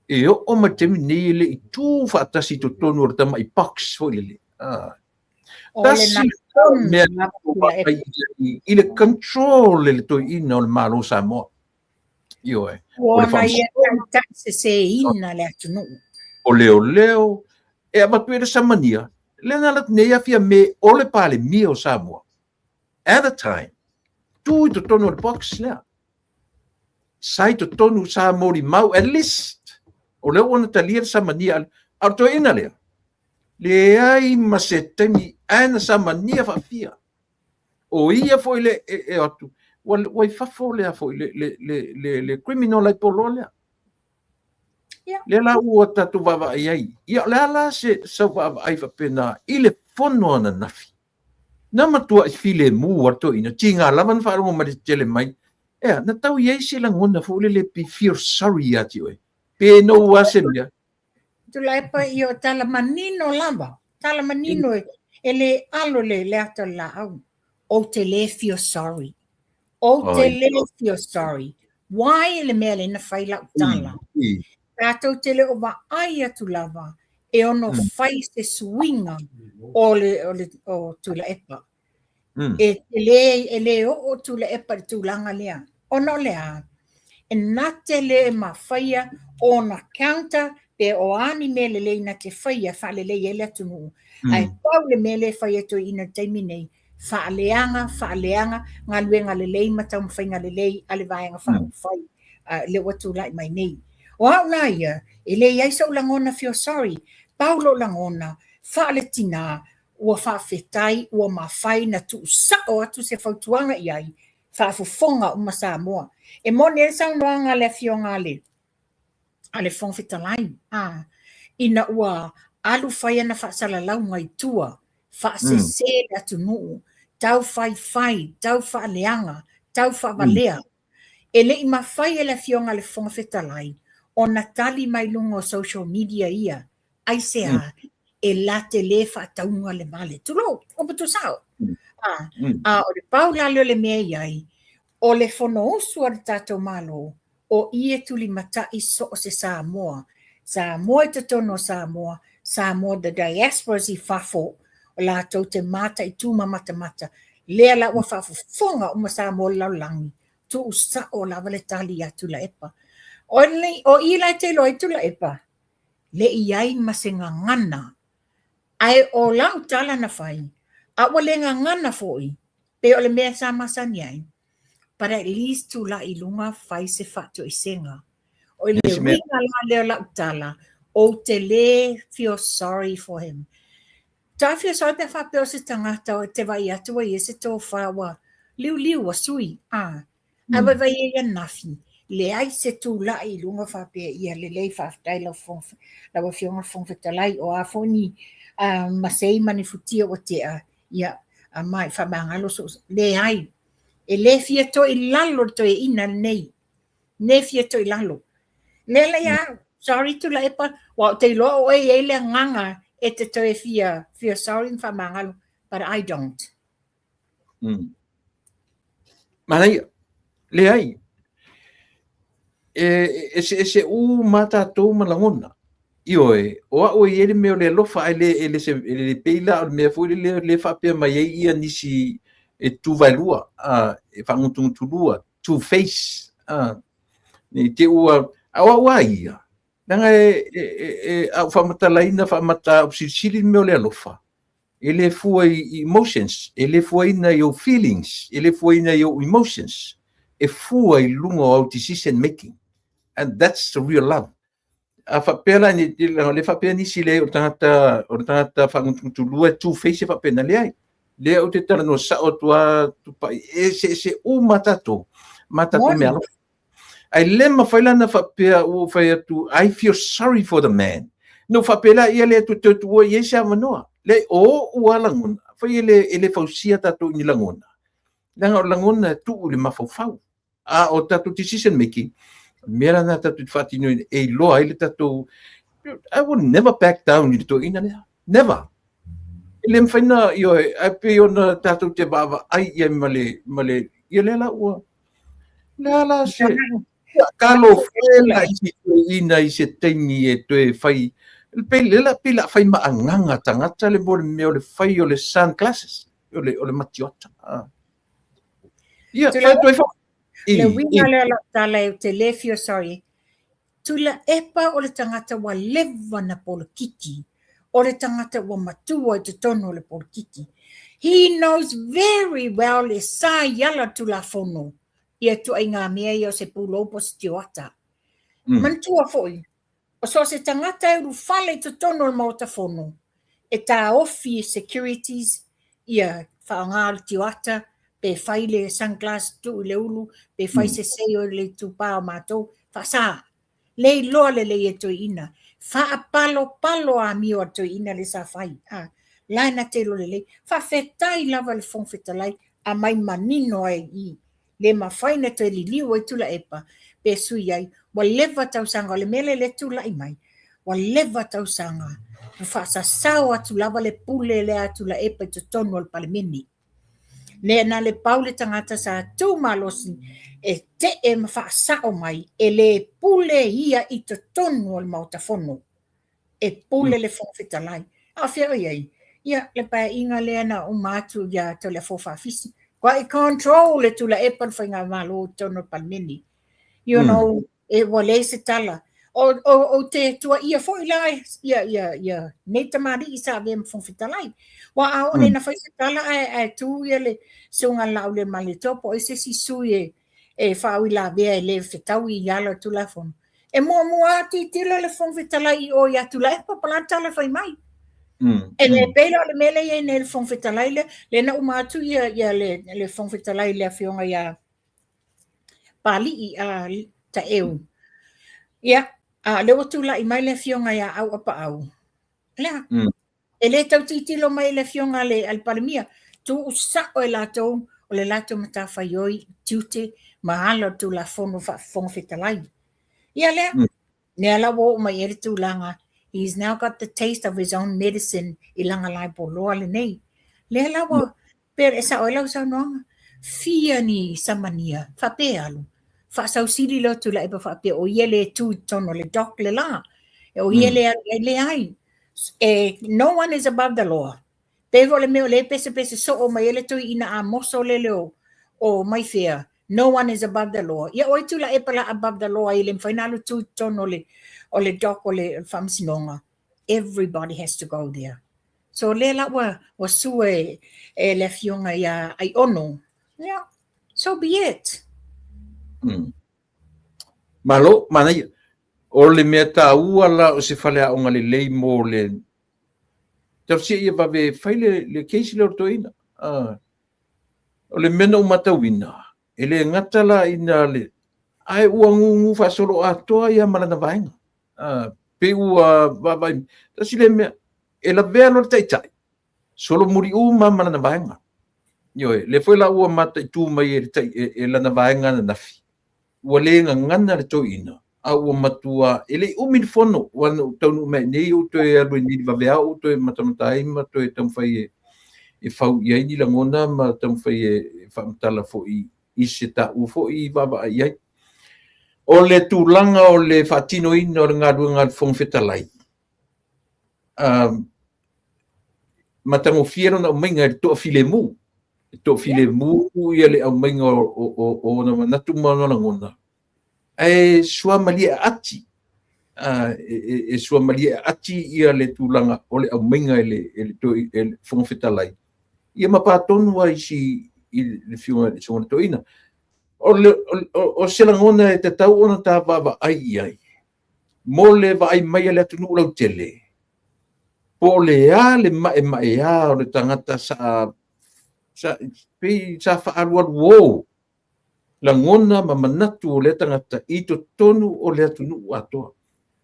e o matemi nei le i tū whaatasi to tonu o tama i box fo le. O le Tasi nā mea ngā pula e i le control le to ina o le malo Samoa. Io e. o na ia tau se ina le atunu. O leo, e amatuere samania, le nalat nea fia me o le pale mia o Samoa. At the time, tū to tonu o le box lea. Sai to tonu Samoa i mau, at least, o leo ona talia samania, au to ina lea. Le ai ma se temi ana samania fa fia. O ia foi le e atu. Wai fafo lea foi le criminal ai polo lea. Yeah. Le la ua tatu wawa ai. Ia le ala se sa wawa ai whapena i le fono ana nafi. Na matua i file mu ato ina. Tinga laman wharongo ma le tele mai. Ea, na tau iei se la ngona fo le pi feel sorry ati oe. Pe no wase mea. Tu lai pa i o tala manino lava. Tala manino e le alo le ato la au. O te le feel sorry. O te le feel sorry. Why le mea le na whai lau tala. Tātou te le o wa ai atu lava. E ono whai se swinga o tula epa. E le o tula epa le tūlanga lea. Ono lea. E nate le ma whaia o na counter pe o ani me le na te whaia whale le ele atunu. Ai pau le me le whaia to ina teimi nei. Whaaleanga, ngā luenga le lei matau mwhainga le lei ale vaenga whai. Le watu lai mai nei. O au na ia, e le iai sa ulangona feel sorry. Paulo langona, whaale tina, ua whaafetai, ua mawhai na tu sao atu se whautuanga iai. Whaafufonga uma Samoa. E mone e sa unoanga le fionga le. Ale whongwhetalai. Ina ua alu whaia na whaasala lau ngai tua. Whaasese le atu nuu. Tau whai, tau whaaleanga, tau whaavalea. E le ima whai e le fionga le whongwhetalai. O natali mai lunga o social media ia. Ai se a, e late le whaataunga le male. Tulo, o putu sao. O le pau laleo le mea iai. O le fono usu ar tātou malo, o ie tuli matai so o se Samoa. Samoa i te tono Samoa, Samoa the diaspora si fafo, o la tau te mata i tūma mata. Lea la ua fafo fonga o ma Samoa laulangi, tu usa o la vale tali atu la epa. O i la te loa tu la epa, le iai masenga ngana. Ai o lau tala na fai, a wale ngana foi, pe o le mea sa masani ai. But at least tu la ilunga fai se fatu i senga. O le ringa la leo la utala. O te le feel sorry for him. Ta feel sorry pe fa peo se tangata o te vai atu i se tō whawa. Liu wa sui. A vai ia nafi. Le ai se tu la ilunga fa pe ia le lei fa tai la fonf. La wa fionga fonf talai o a foni masei manifutia o te a. Ia a mai fa mangalo so le ai. E le fia to i lalo to e ina nei. Ne fia to i lalo. Nela ya, sorry to la epa, wa te lo o e le nganga e te to e fia sorry fa mangalo, but I don't. Malai, le ai. Se u mata to malangona. Io o ele me le lofa ele se le peila me foi le fa pe mai ia nisi e tu valua e fangutung tulua to face ni te ua awa ia nanga au famatalaina famata obsili me le lofa ele foi emotions ele foi na your feelings ele foi na your emotions e foi lungo au decision making and that's the real love a fapela ni le fapela ni sile o tata fangutung tulua to face fa pena le ai le o te tala no sa o tua tupa se matato me alo ai lema faila na fapea o fai tu I feel sorry for the man no fapela ia le tu ye sa manoa le o langona fai ele fausia tato ni langona langona tu le mafau o tato decision making mera na tato fatino e lo ai le tato I would never back down ni to ina never le mfaina io ai pe ona te baba ai ia male ia le la se Kalo fela isi ina isi taimi e toe fai pila fai maanganga tangata le bole me o le fai o le sunglasses o le matiota. Ia, fai toe fai. Le winga le ala tala e te lefio, sorry. Tula epa o le tangata wa lewa na polo kiki. O le tangata wa matua i te tono le polo kiki. He knows very well e sa yala tula fono. Ia tu ai ngā mea i o se pulopo se tioata. Mantua foi. O so se tangata e rufale i te tono le mauta fono. E tā ofi securities ia whaanga le tioata. Pe fai le sunglass tu le ulu. Pe fai se seo le tupa o mātou. Whasa. Le loa le e to ina. Fa palo a mio to ina le sa fai. Laina te lo le. Fa fetai lava le fong fetalai a mai manino ai i. Le ma fai na te li liu e tula epa. Pe sui ai. Wa leva tau sanga le mele le tula i mai. Wa leva tau sanga. Fa sa sawa tu lava le pule le a tula epa to tonu al palemini. Le na le paule tangata sa tu malosi e te e mawhaasao mai e le pule ia i te tonu al mautafono e pule le whawhitalai a whia iai ia le pae inga le ana o mātu ia to le whawhawhisi kwa i control le tula e pan whainga malo tonu palmini you know e wale se tala o te tua ia fo ilai ia nei tamari i sa vem whawhitalai wa a o na whaise tala e tu ia le sunga lau le mali topo e se si sui e whaui la vea e le whetau i yalo tula fono. E mua ti tila le fong whetalai o ia tula e papalanta le whai mai. E le pelo le mele i ne le fong whetalai le na umatu ia le fong whetalai le whionga ia pali i a ta eu. Ia, le o tula i mai le whionga ia au apa au. Lea, e le tau titilo mai le whionga le alpalemia, tu usa o e latou, o le latou mata whaioi, tiute, mahalo tu la fono whetalai. Ia lea, ne ala wo mai ere tu langa, he's now got the taste of his own medicine i langa lai po loa le nei. Le ala wo, per esa o lau sa noanga, fia ni samania, whape alu, whaasau siri lo tu la eba whape o iele tu tono le doc le la, o iele le ai. No one is above the law. Pevo le meo le pese so o mai ele tu ina a moso le leo o mai fea. No one is above the law. Ia oi tu la epala above the law ile mfainalu tu tono o le doc o le famsinonga. Everybody has to go there. So le la wa sue le fionga ia ai ono. Yeah. So be it. Malo, mana ia. O le mea tā ua la o se whale a onga le lei mō le tau sia ia bawe whai le keisi leo toina. O le mena o matawina. E le ngatala ina le ai ua ngungu whasoro atoa ia marana vaenga. Pe ua vavai. Tasi le mea e la vea lo taitai. Solo muri uma marana vaenga. Yoe, le whaila ua mata i tū mai e lana vaenga na nafi. Ua le ngana le toina. A ua matua ele umil fono wan tonu me nei o to e alu ni va vea o to e matamatai ma to e tam fai e fau ia ni langona ma tam fai e famtala fo i seta u fo i va va ia o le tulanga o le fatino ino nga duanga fong fetalai matango fiero na menga to filemu ia le au menga o na natu ma na ngona e sua malia ati e sua malia ati ia le tulanga o le aumenga ele to el fong fetalai ia mapatonu wa isi le fiona le songa toina o selangona e te tau ona ta va ai mo le va ai mai le tunu lo tele po le ale mai o le tangata sa fa alwa wo la ngona mamanatu o le tangata i to tonu o le atunu atoa.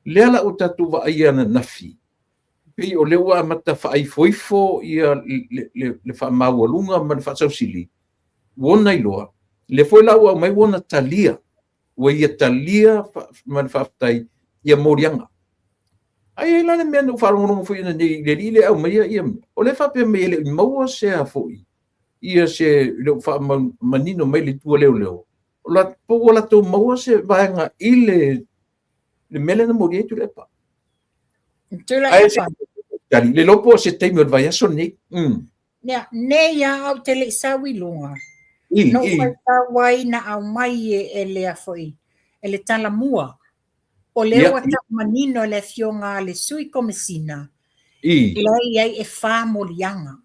Le ala o tatu wa aia na nafi. Pei o le ua mata whaai foifo ia le wha maualunga ma le wha sausili. Wona iloa. Le foila ua mai wona talia. Ua ia talia ma le whaftai ia morianga. Ai lana mea nu wharongonongo fo ina nei le li le au mai ia. O le whape mai le maua se a foi. Ia se le wha manino mai le tua leo. la po la to maua se vaenga ile le mele na mori tu le pa Tula ai ipa. tali le lopo se te mo vai aso ni Ya, ne ya au te le sawi lunga. i No i fai ta wai na au mai e le foi. E le tala mua. O leo ia ata manino le fionga le sui komesina. i Lai ai e wha morianga.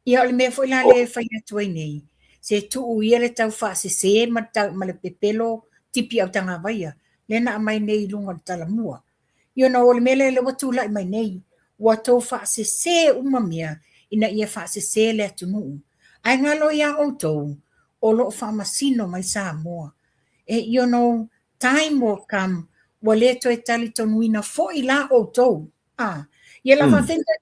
Ia o le mea foi la le fai atu ai nei. Se tu uia le tau wha se ma le pepelo tipi au tanga vaia. Le na mai nei lunga le tala mua. Ia na o le mele le watu lai mai nei. Wato wha se umamia ina ia wha se le atu nuu. Ai ngalo ia outou o lo wha masino mai sa mua. You know, time will come wa le to e tali tonuina fo i la outou. Ia la fa fenta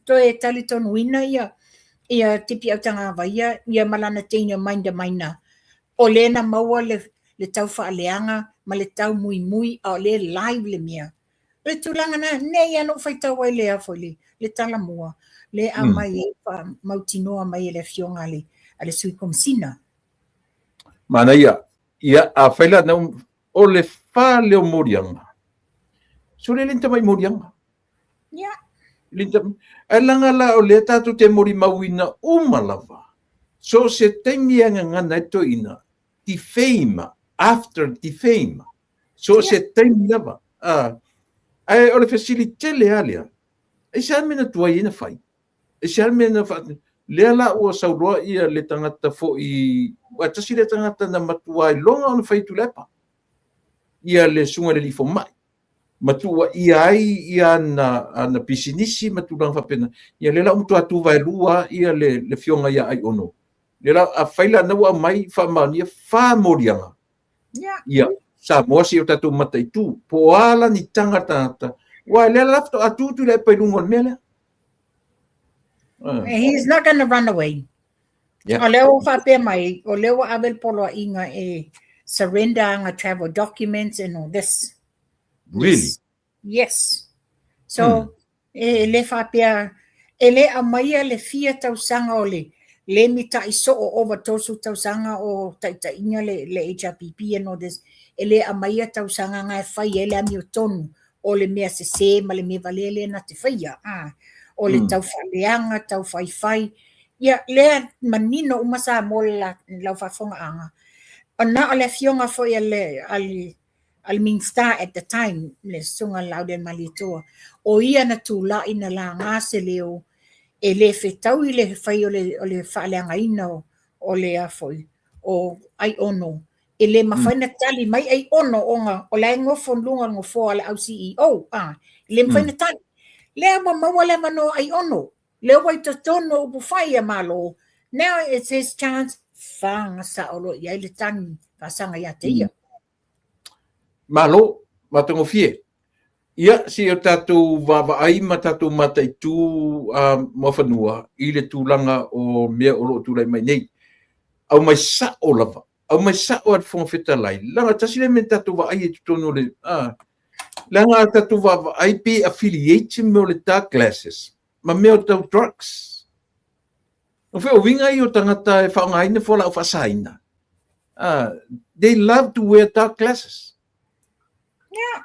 to e tali tonuina ia tipi au tanga vaia, ia malana teina mainda maina. O le na maua le tau whaaleanga, ma le tau mui o le live le mea. Le tūlanga na, ne ia no whai tau ai le afoli, le tala mua, le a mai e mautinoa mai e le fionga ale sui komsina. mana ia a faila na o le fa le morianga so le linta mai morianga Ya. linta alanga la o le tatu te mori mawina umalava so se temianga ngana to ina defame after defame so se temilava ai o le facility le alia e sa mena tua ina fai e sa mena fa le ala o saurua ia le tangata fo i wa tasi le tangata na matua i longa ona fai tu lepa ia le sunga le lifo mai matua ia ai ia na pisinisi matulanga fapena ia le la umtu atu vai lua ia le fionga ia ai ono le la a faila na wa mai fa mania fa morianga ia sa mosi o tatu matai tu po ala ni tangata wa le la atu tu le pelungo mele He's not going to run away. O leo whape mai, o leo abel polo inga e surrender anga travel documents and all this. Really? Yes. So, le whapea, e le a maia le fia tausanga o le mita iso o over tosu tausanga o taita inga le HRPP and all this. E le a maia tausanga ngai whai e le ami o tonu o le mea se ma le mea valele na te whaia. O le tau whaleanga, tau whai. Ia, lea manino umasa mo la lau whafonga anga. O na o le fionga fo ia al Minsta at the time, le sunga lauden malitoa. O ia na tūla ina la ngase leo, e le whetau i le whai o le whaleanga ina o le afoi, o ai ono. E le mawhaina tali mai ai ono onga, o le ngofo lunga ngofo ala au CEO. Le mawhaina tali. Lea maua le mano ai ono. Lea wai to tono upu whai malo. Now it's his chance. Whanga sa olo iai le tangi. Whasanga ia te ia. Malo, matango fie. Ia, si o tatu wawa ai ma tatu matai tu mawhanua i le tūlanga o mea olo tūlai mai nei. Au mai sa o lava. Au mai sa o at whongwheta lai. Langa tasi le me tatu wa ai e tutono le... Langa tatu wa IP affiliation me o le dark glasses. Ma me o tau drugs. O wheo winga i o tangata e whaongaina whola o whasaina. They love to wear dark glasses. Yeah.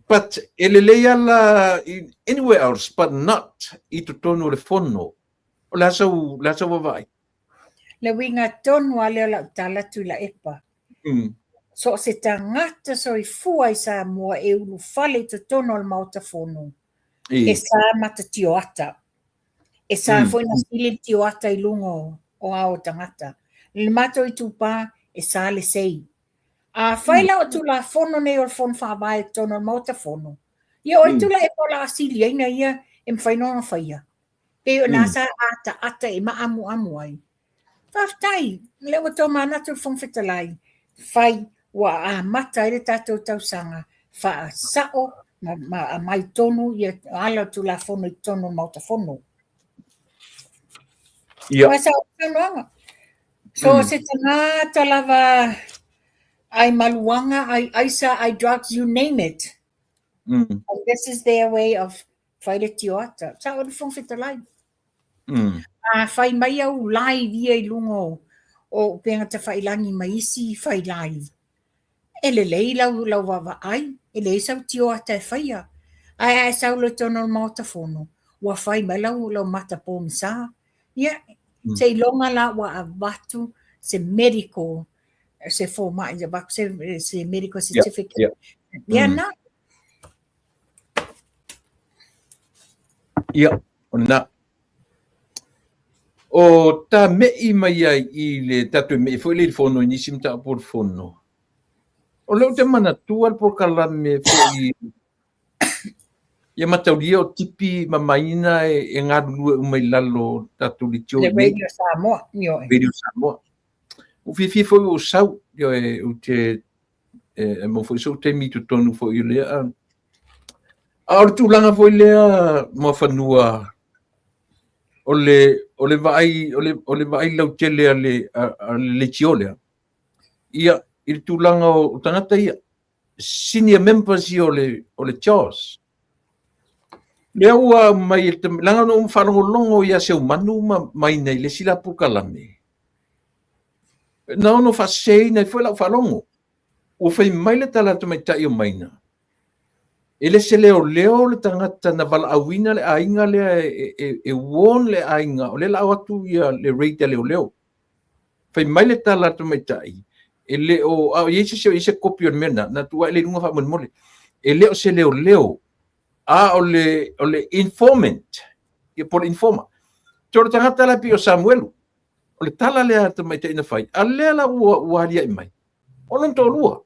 But elelea la anywhere else, but not i tutono le fono. O lasa wawai. Le winga tonu a leo la utala tu la epa. So se tangata so i fua i sa mua e ulu fale to tono al mauta fono. E sa mata tioata. E sa foi na sili tioata i lungo o ao tangata. Le mato i tupa e sa le sei. A whaila o tula fono nei o le fono whawae tono al mauta fono. Ia o tula e pola asili aina ia e mwhainonga whaia. Pe o nasa ata e maamu ai. Whaftai, lewa tō manatu whongwhetalai. Whai wa a mata i le tātou tausanga. Wha a sao ma mai tonu i ala tu la fono i tonu mauta fono. Ia. Wa sa o so se tangata lava ai maluanga, ai aisa, ai drugs, you name it. And this is their way of whaile tioata. Sa o le whongwhetalai. Whai mai au lai via i lungo o penga te whailangi maisi whailai. E le lei lau wawa ai, e lei sau tio a te whaia. Ai sau le tono mauta fono, wa whai mai lau mata po misa. Ia, se ilonga la wa avatu, se medical, se forma, se medical certificate. Ia na. Ia, ona. O ta mei mai ai I le tatu mei foi le fono inisi mta por fono. O leo te mana tua por kalame foi ia matauria o tipi mamaina e ngadulu umai lalo tatu li tio Le Radio Samoa, yo. Radio Samoa. O fifi foi o sau yo e o te mo foi so te mitu tonu foi le a o tulanga foi le mo fanua o le vai lau tele le tiole ia il tulanga o tangata ia senior members o le Charles le ua mai langa no whanongolongo ia se manu mai nei le sila pukalame no fa sei nei foi la whanongo o fai mai le tala to mai tai o maina ele se leo le tangata na vala awina le ainga le e won le ainga o le la watu ia le rate leo fai mai le tala to mai tai ele o yesu se copy on mena na tua le lunga fa mole ele o se leo o le informant e por informa tor tangata la pio Samuel o le tala le to mai tai na fai ale la wa dia mai o non to lua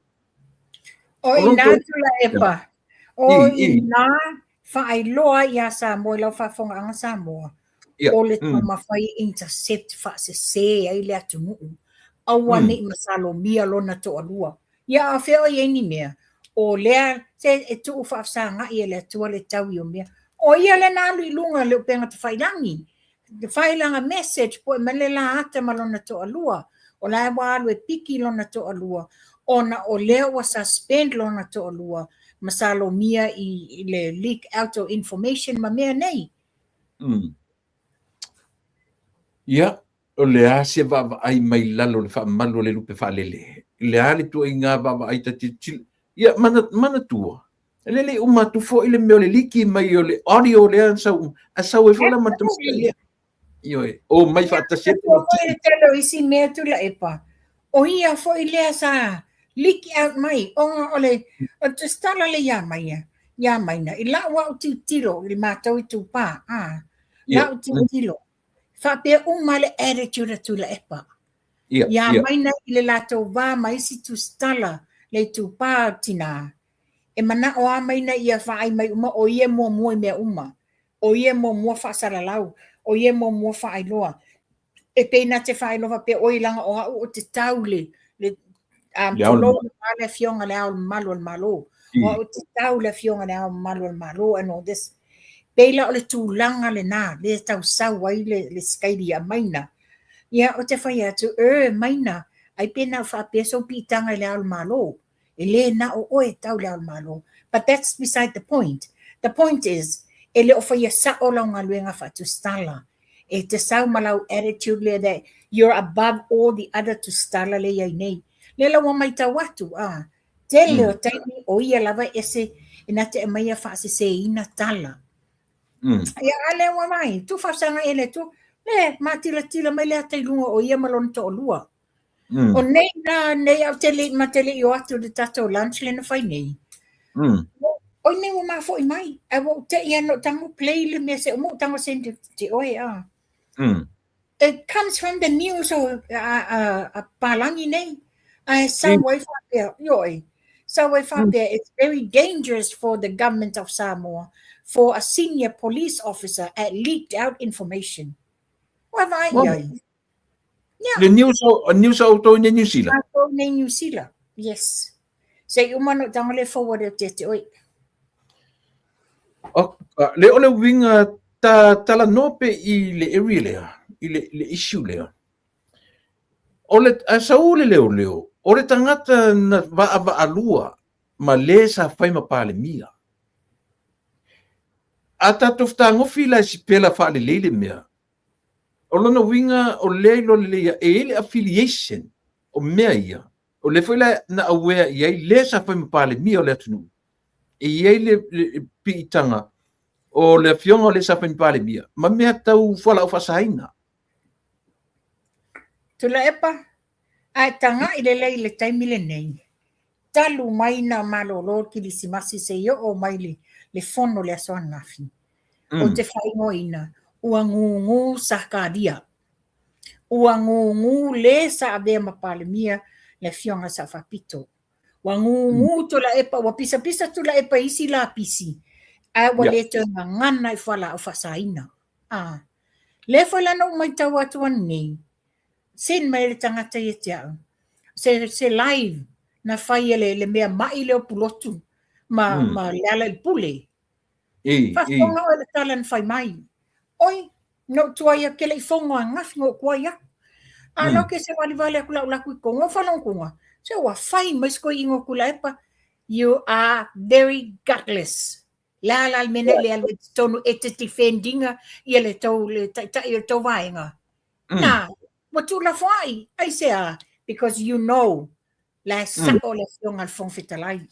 o ina tula epa o ina whaailoa ia Samoa lau whafonga Samoa o le tama whai intercept se ai le atu nuu aua nei masalo mia lona to alua ia a whea i eni mea o lea se e tuu whaafsanga ia le atua le tau i o mea o ia le nalu I lunga le upenga te whailangi te whailanga message po e mele la ata malona to alua o la walu e piki lona to alua ona o lea wa suspend lona to alua masalo mia I le leak out of information ma mea nei. Ia, o le asia va ai mai lalo le fa malo le lupe fa lele. Le ali tu inga va ai tati til. Ia mana tua. Lele uma tu fo ile me le liki mai o le audio le ansa asa we fola matu. Io o mai fa ta se o le telo isi me tu la epa. O ia fo ile asa leak out mai o le o te stala le ya mai na ila wa o tilo le matau I tu pa la o tilo fa pe le attitude tu la epa ya mai na ile la to va mai si tu stala le tu pa tina e mana o mai na ia fa ai mai uma o ie mo me uma o ie mo fa sala lau o ie mo fa ai loa e pe na te fa ai loa pe o ilanga o te taule le lo le fionga le al malo o te tau le fionga le al malo and all this peila o le tūlanga le nā le tau sau ai le skairi a maina ia o te whai atu maina ai pena wha peso pitanga le al malo e le na o oe tau le al malo but that's beside the point is e le o whai sa o launga luenga wha tu stala e te sau malau attitude le that you're above all the other tu stala le iai nei le lawa mai tau atu, te leo taimi o ia lava ese ina te maia whaase se ina tala. Ia ale wa mai, tu whaasanga ele tu, le matila mai le atai lunga o ia malona to o lua. O nei au matele I o atu de tato lunch le na whai nei. O nei wa mafo I mai, a wo te ia no tango play le me se o mo tango sente te oe It comes from the news o palangi nei. It's very dangerous for the government of Samoa for a senior police officer at leaked out information. The news auto in New Zealand. New Zealand, yes. Say umano tangole forward te oi. Le ole winga tala nope I le area I le issue le. Ole asaule leo. Ore tangata na va alua ma le sa fai ma pale mia. Ata tofta ngofi la si pela fa le mea. o lona winga o leilo le ele affiliation o mea ia o le foi la na aware ia le sa foi pale mi o le tunu e le pitanga o le fionga le sa foi pale mi ma mea tau fala o fasaina Tula epa, ai tanga i le taimi le nei. Talu mai na malolo ki li simasi se yo o mai le fono le aso anafi. O te whaingoina, ua ngungu sakaria. Ua ngungu le sa avea mapalemia le fionga sa whapito. Ua ngungu tula epa, ua pisa tula epa isi la pisi. Ai ua le te ngana i whala o whasaina. Le whala no mai tau atu nei. Sen mai le tangata i te au. Se live na whai le mea mai leo pulotu. Ma leala i pule. Whawhonga o le talan whai mai. Oi, no tuaia ke le fonga ngafi ngo kuaia. Alo ke se wali vale akula ulaku i kongo whalong konga. Se wa whai maisko ingo kula epa. You are very gutless. La mene le alwe tonu e te defendinga i le tau le tau vaenga. Na, watu la whai. I say because you know la sako le fionga al fong fitalai.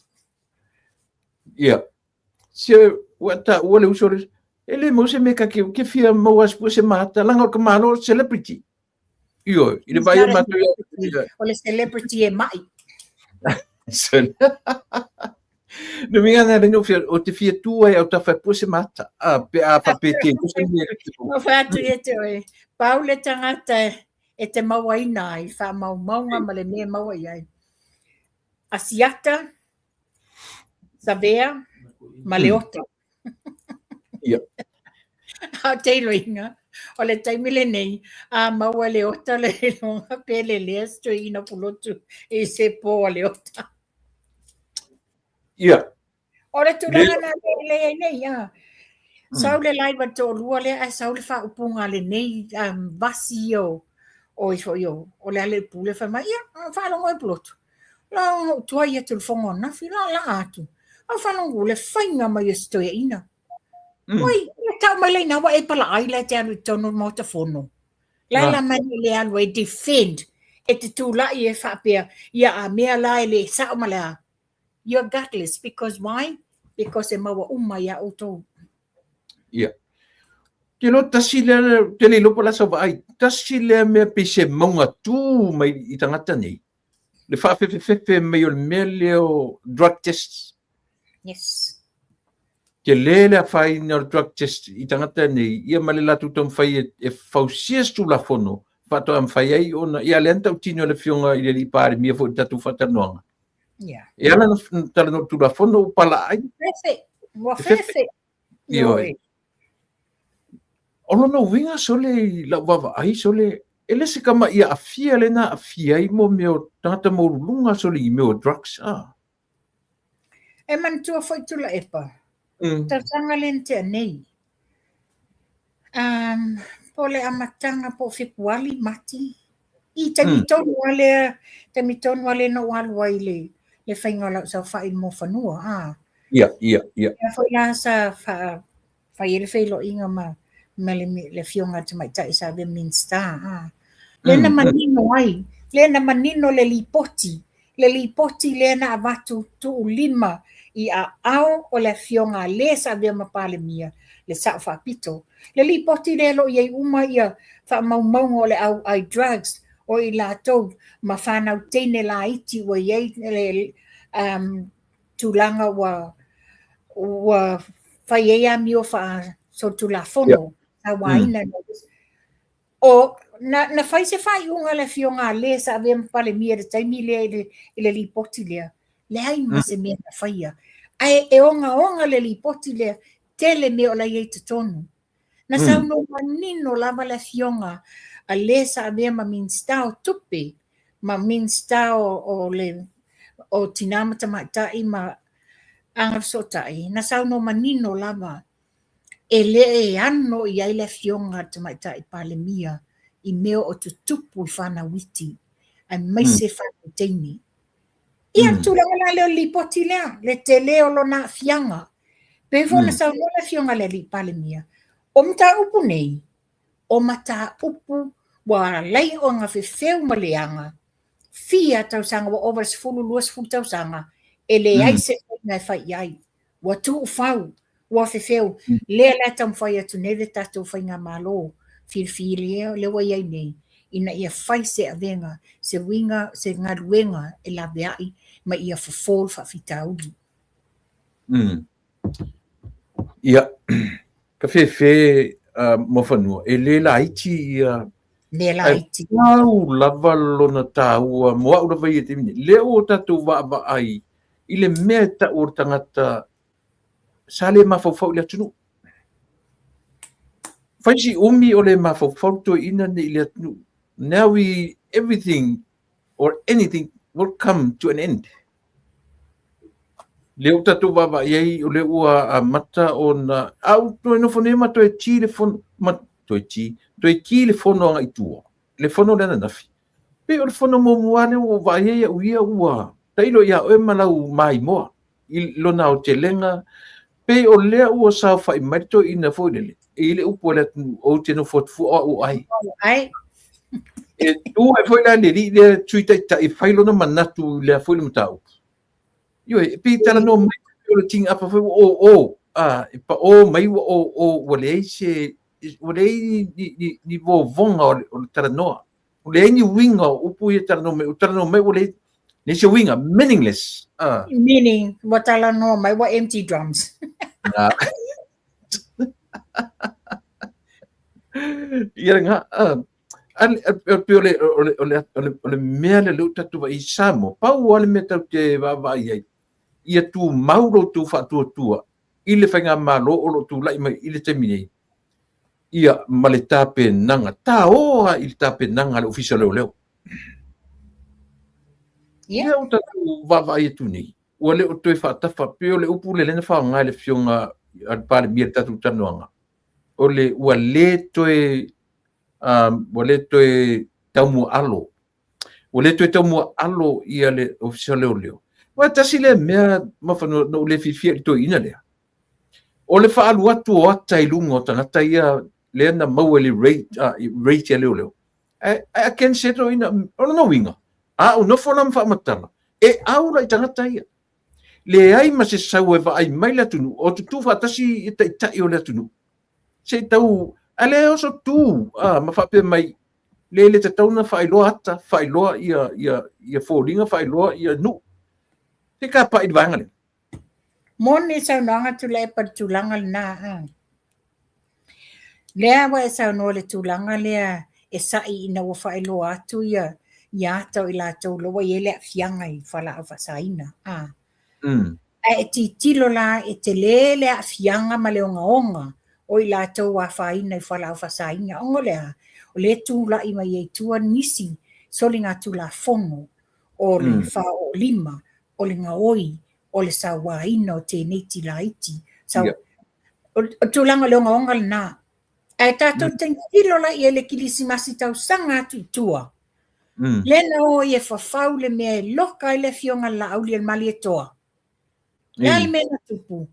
Yeah. Se wata wale usore ele mo se meka ke fia mo was po se mata langa ka malo celebrity. Io, ile vai mata o le celebrity e mai. No minga na no fia o te fia tua e o ta fa po se mata. Pe a fa pete. No fa tu e te oi. Paule tangata e te mawaina i fa maunga ma le mea mawai ai. Asiata, Savea, Maleota. Ia. A te iloinga, o le taimile nei, a maua leota le longa pele le esto i na pulotu e se po a leota. Ia. O le tulanga na le nei, Sau le laiva to lua le a sau le fa upunga le nei vasi o ifo yo. O le ale pule fa mai, fa longo e pulotu. La tua ia te fongo na fi la atu. Au fa longo le fainga mai esto e ina. Oi, tau mai leina wa e pala ai le te anu tono mo te fono. La mani le anu e defend e te tūla i e whapea ia a mea la e le sao malea. You're gutless because why? Because e maua umai a oto. Ia. Ke lo tasi le te le lopo la sa vai. Tasi le me pese monga tu mai i tangata nei. Le whawhewhewhe mai o le mea leo drug tests. Yes. Ke lele a whai na drug test i tangata nei, ia male la tutam whai e whausias tu la fono, whato am whai ai ona, ia le anta utino le fionga i le li pare mia fo i tatu whatanoanga. Yeah. Ia la na tala no tu la fono pala ai. Fefe. Wa fefe. Ioi. Ono no winga sole la wawa ai sole, ele se kama ia afia le na afia i mo meo tangata mo lunga sole i meo drugs. E man tua foi tula epa. Tatanga lente nei. Pole amatanga po fikuali mati. I te mitonu wale no walu ai le whaingola sa whai mo whanua. Ia. E foi la sa whai ele whailo inga ma le fionga te mai tai sa ve minsta. Le na manino ai. Le na manino le lipoti. Le lipoti le na avatu tu lima. I a au o le fionga le sa vea mapale mia le sa whapito. Le li poti le lo iei uma ia wha maumau o le au ai drugs o i la tau ma whanau teine la iti o iei le tūlanga wa whai ea mi o wha so tu la fono a waina o na whai se whai unga le fionga le sa vea mapale mia le taimi le li poti lea. Le ai ma se mea na whaia. Ai e onga le li poti le tele me o la iei te tonu. Na sau no manino lava le fionga a le sa mea ma minsta o tupe, ma minsta o tinamata maitai ma angasotai. Na sau no manino lava e le e ano i ai le fionga te maitai pale mia i meo o te tupu i whana witi. Ai mai se whana teini. Ia tūlanga la leo li poti lea, le te leo lo na fianga. Pefo na sau no le fionga le li pale mia. O mta upu nei, o mata upu wa lei o nga fefeu ma leanga fia tausanga wa over sfulu luas fu tausanga ele ai se nga fai ai wa tu fau wa fefeu le la tam fai atu neve tatu fai nga malo fil le wa ai nei ina ia fai se avenga se winga se ngaruenga e la veai ma ia fofol fa fitauli ia ka fefe mo fanua e le la iti ia le la iti au lava lona tāua mo au lava ia te mini le o tatu va ai i le mea ta o tangata sa le mafaufau le atunu faisi umi o le mafaufau to ina ne le atunu now everything or anything will come to an end le o tatu va ai o le ua mata ona au to no fone ma to e chi le fon ma to e chi to e ki le fono nga itua le fono le nafi pe o le fono mo muane o va ai o ia ua tailo ia o malau mai mo i lona o te lenga pe o le ua sa fa i maito ina fo le e le upo le o te no fot fu o ai e tu e foi la le tuita i failo no manatu le foi le mtau yo e pe tala no mai o ting apa foi o e pa o mai o le se o le ni vo vonga o tala no o le ni winga upo e tala no mai o le ni se winga meaningless meaning what tala no mai what empty drums ia nga ole mea le luta tu i samo pau ole me tau te va ia tu mauro tu fa tu i le whainga malo o lo tu lai mai i le te mine ia ma le tape nanga ta oa i le tape nanga le ofisa leo ia o tatu va ia tu nei o le o toi whaatafa pe o le upu le lena whaanga le fionga al pale mia tatu tanuanga o le ua le toe taumu alo. O le toe taumu alo ia le ofisa leo. Wa tasi le mea mawhanu no le fifia i toi ina lea. O le whaalu atu o ata i lunga o tangata ia le na maua le rate ia leo. A ken seto ina, o no winga. O no whanam whaamatala. E aura i tangata ia. Le ai ma se sau e wa ai mai la tunu. O tu whatasi i tai o le tunu. Se tau ale o so tu ma fa pe mai le te tau na fai loa ata fai loa ia folinga fai loa ia nu te ka pa i vanga le moni sa nanga tu le par tu langa na le wa sa no le tu langa le e sa i na wa fai loa tu ia tau i la tau loa ia le fianga i fala a fasaina e ti tilo la e te le fianga ma le onga o i la tau a whaina i whala o whasainga. Ongo lea, o le tūla i mai e tua nisi, soli ngā tūla whono, o le wha o lima, o le ngā oi, o le sa waina o tēnei ti la iti. O tūlanga leo ngā onga le nā. E tātou ten kilola i ele kilisi masi tau sanga atu tua. Lena o i e whawhau le mea e loka i le fionga la au li al mali e toa. Lea le mea tupu.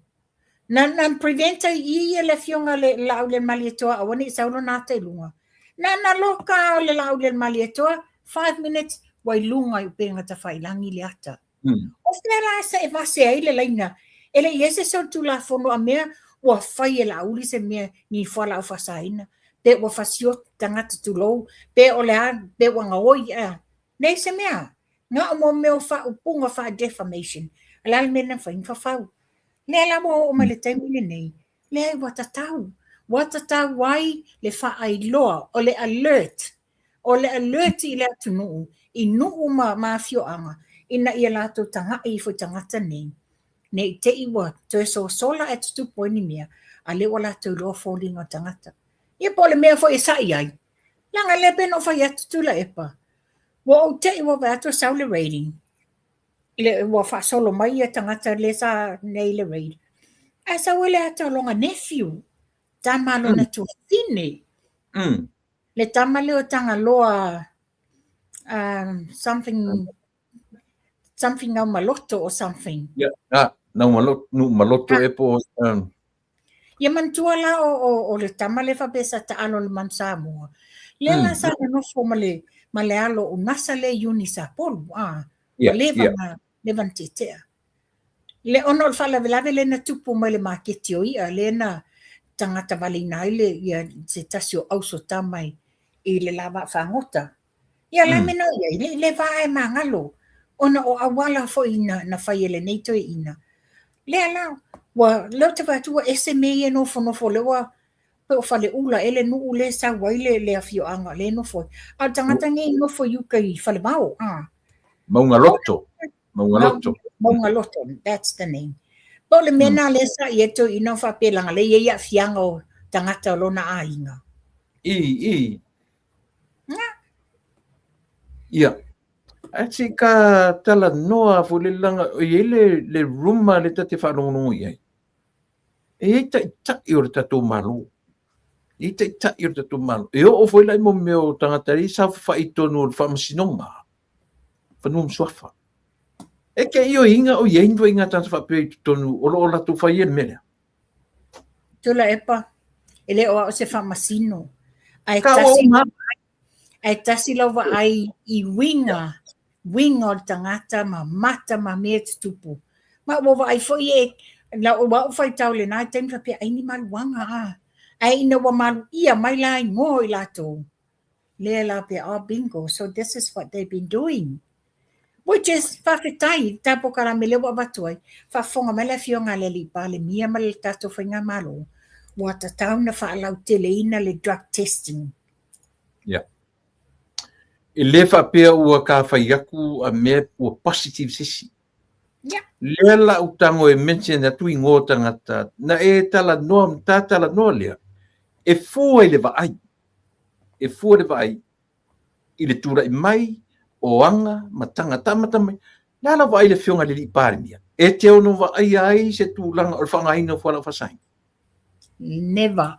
Na preventa i le fionga le lau le mali toa awani saulo na te lunga. Na loka le lau le mali toa 5 minutes wai lunga i penga ta whailangi le ata. O whera sa e vase ai le laina. Ele iese sau tu la fono a mea wa whai e lau li se mea ni whala au whasaina. Pe wa whasio tangata tu lou. Pe o le a, pe wa nga oi a. Nei se mea. Nga o mo meo wha upunga wha defamation. Alal mena whain whawhau. Le la mo o male taimu le nei. Le ai watatau. Watatau wai le whaai loa o le alert. O le alert i le atu nuu. I nuu ma fio anga. Ina ia lato tanga i fo tangata nei. Nei te iwa. Toe sola atu tu poini mea. A le wala tu loa falling o tangata. Ia po le mea fo e sai ai. Langa le beno fai atu tu la epa. Wa o te iwa wa atu saule rating. Le wa fa solo mai tangata le sa nei le raid. Asa wele ata longa nephew. Tama lo na tu fine. Le tama le o tanga loa something au maloto or something. No maloto e po Ia mantua la o le tama le whapesa ta alo le man Samoa. Le la sa no fo ma le alo o nasa le uni sa polu. Ma le van tetea. Le ono le whala velave le na tupu mai le maketi o ia le na tangata vali nai le ia se tasi o auso tamai i le lava whangota. Ia la meno ia le vae mangalo. Ona o awala fo ina na whaiele neito e ina. Le ala wa leo te whatua SMA e nofo le wa pe o whale ula ele nuu le sa waile le afio anga le nofo. A tangata nge nofo yuka i whale mau. Maunga loto. Maunga loto, that's the name. Po le mena le sa i eto ina whapelanga le ia fianga o tangata o lona a inga. Ia. Ati ka tala noa fo le langa o le ruma le tate whanongongo iai. E ta i ora tatou malo. E ta i ora tatou malo. E o foi lai mo meo tangatari sa whaitonu o whamasinonga. Whanum suafa. E ke i o inga o iei ndua inga tanta whapeo tonu o lo la tu whaie mele. Tula epa. Ele o se whamasino. Ai tasi lawa ai i winga o tangata ma mata ma mea tupu. Ma wawa ai foi e la o wa fai tau le nai tem fa pe ai ni maluanga ai no wa malu ia mai lai ngo i lato. Le la pe bingo. So this is what they've been doing. Which is whawhetai, tapo kara me lewa watuai, whawhonga me le fionga le li pale mia ma le tato whainga malo, wa ta tauna whaalau tele ina le drug testing. Yeah. E le whapea ua ka whaiaku a mea ua positive sisi. Yeah. Le la utango e mention na tui ngō tangata, na e tala noa, mta tala noa lea, e fua i le vaai. E fua le vaai. I le tura i mai, o anga, matanga tamata mai, nana vai le fionga le li parimia. E te ono vai ai se tūlanga o whangaina o whala whasai. Never.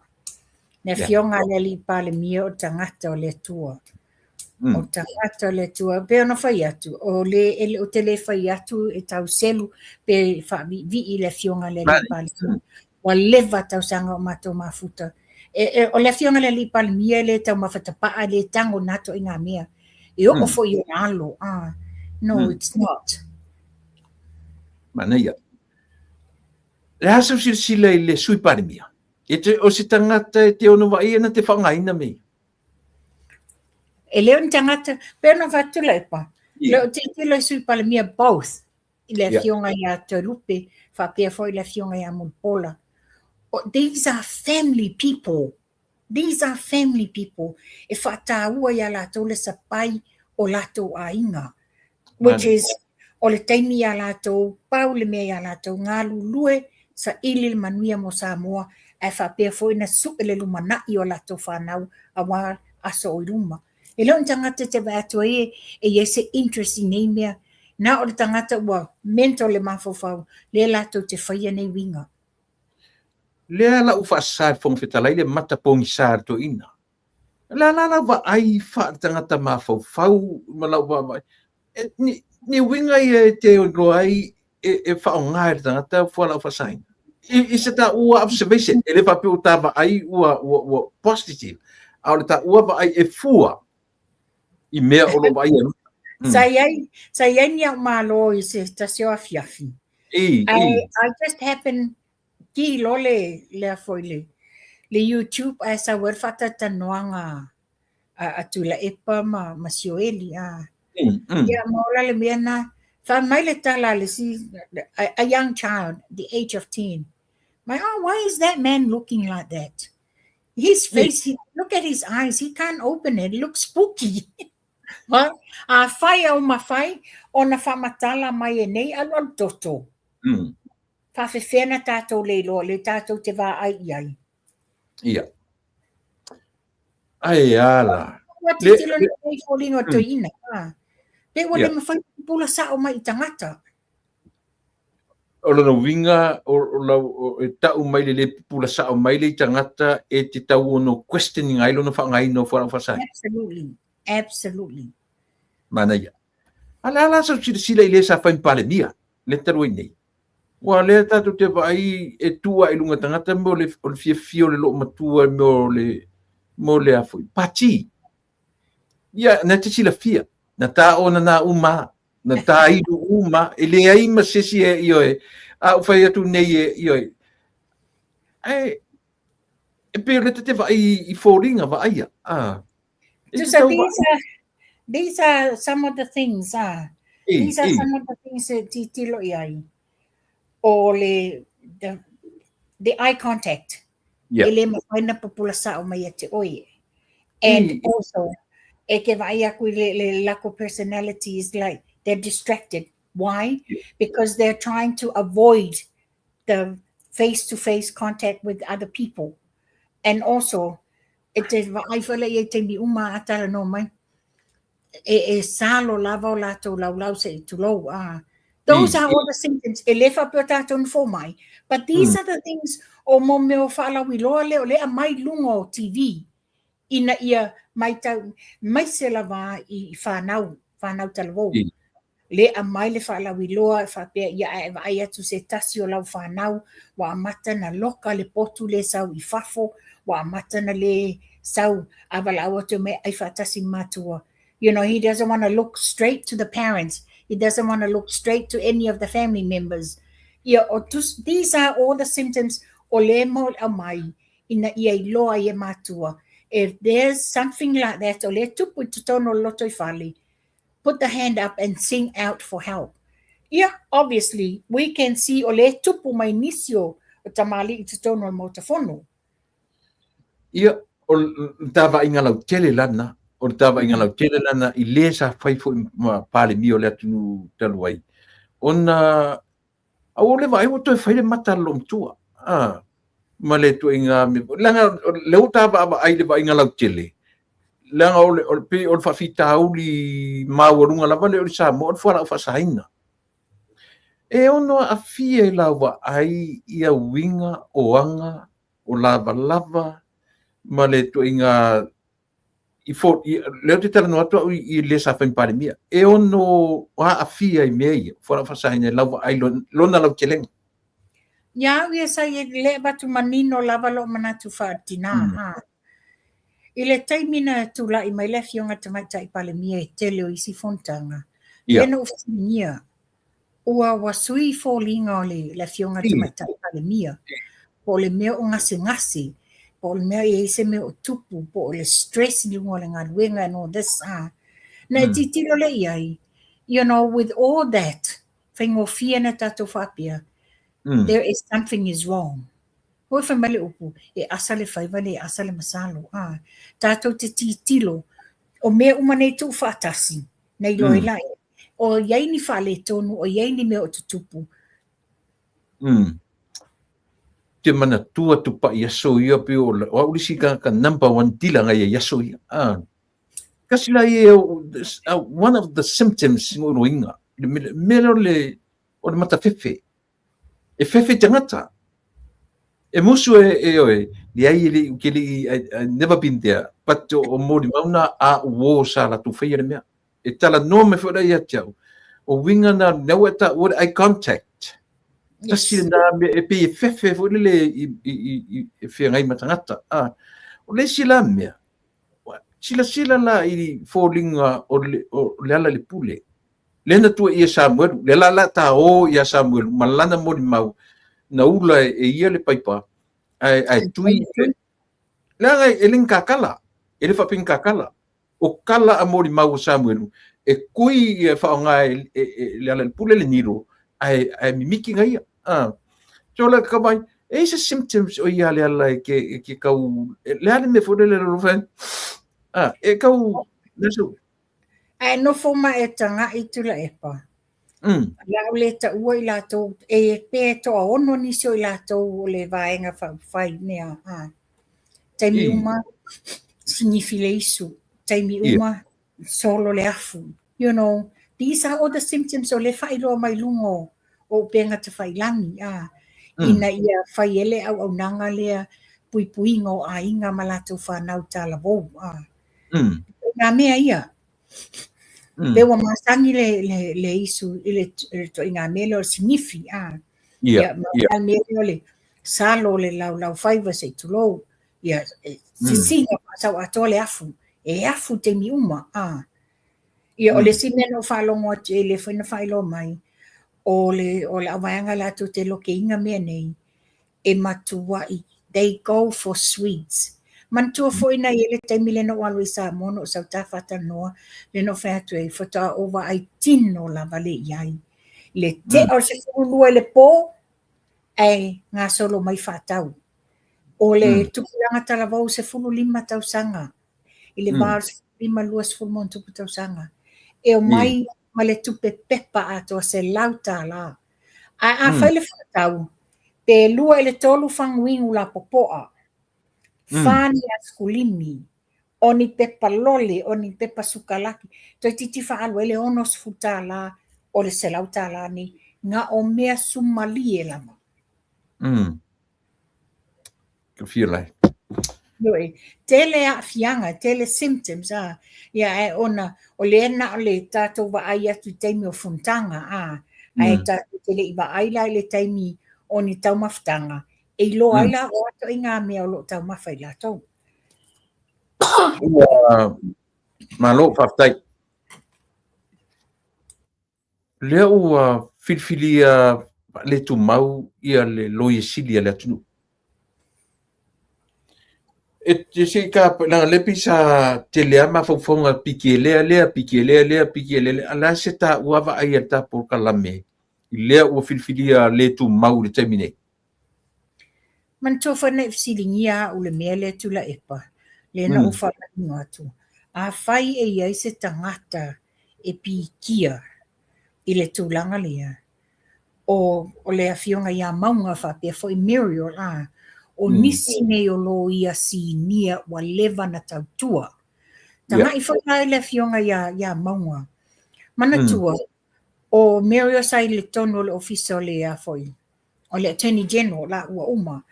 Ne fionga le li parimia o tangata o le tua. O tangata o le tua, pe ono whai atu. O te le whai atu e tau selu, pe vi i le fionga le li parimia. Wa leva tau sanga o mato mafuta. O le fionga le li parimia le tau mawhatapaa le tango nato i ngā mea. Eu for you alo. No, it's not. Manaya. Le hasa sila le sui parimia. E te o si tangata e te ono vai na te whangaina mei. E leo ni tangata, pero no vatu leipa. Leo te le sui parimia both. Le fionga ia te lupe, whapea foi le fionga ia mulpola. These are family people. These are family people. E whataua ia lato le sapai o lato a inga. Which is, o le taimi ia lato, pau le mea ia lato, ngā lulue sa ili le manuia mo Samoa, e whapea foi na suke le lumanai o lato whanau a wā aso o luma. E leo tangata te vātua e se interest nei mea, na o le tangata ua mento le mawhawhau, le lato te whaia nei winga. Lea la ufa asar fong fetalai le mata pongi sar to ina. La wa ai fa tangata mawhawhau, malau wa ni winga i te o ai e fa o ngai tangata fuala ufa sain. I se ta ua observation, e le pape o tava ai ua positive. A le ta ua wa ai e fua i mea o lo vai anu. Sa iai ni au malo i se tasio afiafi. I just happen ki lo le foi le YouTube a sa werfata tanoanga a tula epa ma sioeli ya mola le mena fa mai le tala le si a young child the age of 10. Why is that man looking like that? His face, look at his eyes, he can't open it looks spooky. A fai au mafai ona fa matala mai nei al toto. Fa fefena tatou leilo, le tatou te wā ai iai. Ia. Ai ala. Wa te tilo le kei fōlingo to ina. Pe wa le mawhai pula sa o mai tangata. O lana winga, o tau mai le pula sa o mai le tangata e te tau ono questioning ai lona whangai no whasai. Absolutely. Mana ia. Ala sa sila ile sa whain pale mia. Le taru nei. Wa le tatu te vai e tua I lunga tangata mo le fia le lo matua mo le afu. Pati. Ia, na te sila fia. Na tā ona na uma. Na tā idu uma. E le ai ma sesi e ioe. A u whai atu nei e ioe. E pe le te vai I fōringa wa aia. So these are some of the things. These are some of the things that titilo iai. O the eye contact. Ele mafaina populasa o mai te oie. And also, e ke vai aku le lako personality is like they're distracted. Why? Because they're trying to avoid the face-to-face contact with other people. And also, e te vai fala I te mi uma atala no mai. E salo lava o lato lau se tulo. Those are all the symptoms. E lefa pe taton fo mai. But these are the things o mo me o fala wiloa leo le a mai lungo o TV. Ina ia mai se lava I whanau talavou. Le a mai le whala wiloa whapea ia e vai atu se tasi o lau whanau wa amata na loka le potu le sau I fafo wa amata na le sau awalau atu me ai whatasi matua. You know, he doesn't want to look straight to the parents. He doesn't want to look straight to any of the family members. Yeah, these are all the symptoms o le mo a mai ina ia iloa ia matua. If there's something like that, o le tupu tutono loto I whali, put the hand up and sing out for help. Yeah, obviously, we can see o le tupu mai nisio o tamali I tutono mo tafono. Ia, o tawa inga lau tele lana, o tawa inga lau tele lana I le sa whaifo I pale mi o le atu taluai. Ona, au le vai o toi whaile mata lo mtua. Ma le tu inga, langa, leo tawa ai le vai inga lau tele. Langa o pe o whawhita auli mawarunga lava le o sa mo o whara o whasaina. E ono a fia I lawa ai ia winga o anga o lava ma le tu inga leo te tala no atu I le sa whaipare mia. E ono a fia I mea whara o whasaina lawa ai lona lau kelenga. Ya, ia sa I le batu manino lava lo manatu whaatina. I taimina tula I mai le fionga tamaita I pale mia e tele o isi fontanga. Lena ufinia. Ua wasui fōlinga o le fionga tamaita I pale mia. Po le mea o ngase. Po le mea I se mea o tupu. Po le stress ni ngole ngaluenga and all this. Na titilo le iai. You know, with all that, whaingo fia na tato whapia, there is something is wrong. Hoi whamale upu, e asale whaiwale, e asale masalo. Tātou te titilo, o mea umane tu whaatasi, nei loe lai. O iai ni whale tonu, o iai ni mea o tutupu. Te mana tua tupa I aso ia pe o aurisi ka number one tila ngai I aso ia. Kasi la ia, one of the symptoms ngoro inga, melo o le mata fefe. E fefe tangata. E musu oe, li ai I never been there, but o mori mauna a uo sa la tu whaia le mea. E tala no me whara ia tiau. O winga na nawata what eye contact. Kasi na e pe e fefe whole I whia ngai matangata. O le sila mea. Sila la I fōlinga o le ala le pule. Lena tua ia Samuel, le la ta o ia Samuel, malana mori mau. Na ula e ia le paipa. Ai tui. Langa e ling kakala. E le whaping kakala. O kala a mori mau Samuel. E kui e whaonga le ala le pule le niro. Ai mimiki ngai. So la kamai. E isa symptoms o ia le ala ke kau. Le ale me fode le rofen. E kau. Naso. Ai no foma e tanga I tula epa. Lau le ta ua I lato e pe to ono nisio I lato o le vaenga whai nea. Taimi uma sinifi le isu. Taimi uma solo le afu. You know, these are all the symptoms o le whairoa mai lungo o penga te whailangi. Ina ia whaiele au nanga lea puipuinga o a inga malato whanau tala vou. Ngā mea ia. Lewa masangi le isu I le to inga mele o sinifi. Ia, ia. me ole salo le lau faiva se tulo. Ia, si singa pasau ato le afu. E afu te mi uma. Ia, o le simeno whalongo atu e le whaina whailo mai. O le awaianga lato te loke inga mea nei. E matua i. They go for sweets. Mantua foi na ele te mile no alu isa mono sa tafata noa le no fatu e fota over ai tino la vale iai. Le te o se funua le po ai ngā solo mai fatau. O le tukulanga talavau se funu 5 tau sanga. I le bar se 5 luas funu mon tupu tau sanga. E o mai ma le tupe pepa ato se lauta la. A whaile fatau. Pe lua ele tolu whanguingu la popoa. Whani askulimi. Oni pepa lole, oni pepa sukalaki. Toi titi whaalu ele onos futa la o le se lauta la ni. Nga o mea sumali e lama. Fiolai. Yoi, tele a fianga, tele symptoms ia e ona o le na o le tatou wa ai atu taimi o funtanga ai tatou tele i wa ai la le taimi o ni tau maftanga e lo ai la o ato i ngā mea o lo tau mawhai la tau. Malo whaftai. Lea ua whilwhilia le tu mau ia le loie sili le atunu. E te se ka langa lepi sa te lea mawhauwhaunga piki e lea, ala se ta uawa ai al ta por kalame. I lea ua whilwhilia le tu mau le taimine. Man tofa na ifsilingia o le mea le tula epa. Le na ufala inga atu. A whai e iai se tangata e pikia i le tūlanga lea. O le awhionga ia maunga whapea fo i Muriel o nisi nei o lo ia si nia wa lewa na tautua. Tanga i whakai le awhionga ia maunga. Mana tua, o Muriel sai le tono le ofisa le a foi. O le Attorney General la ua uma.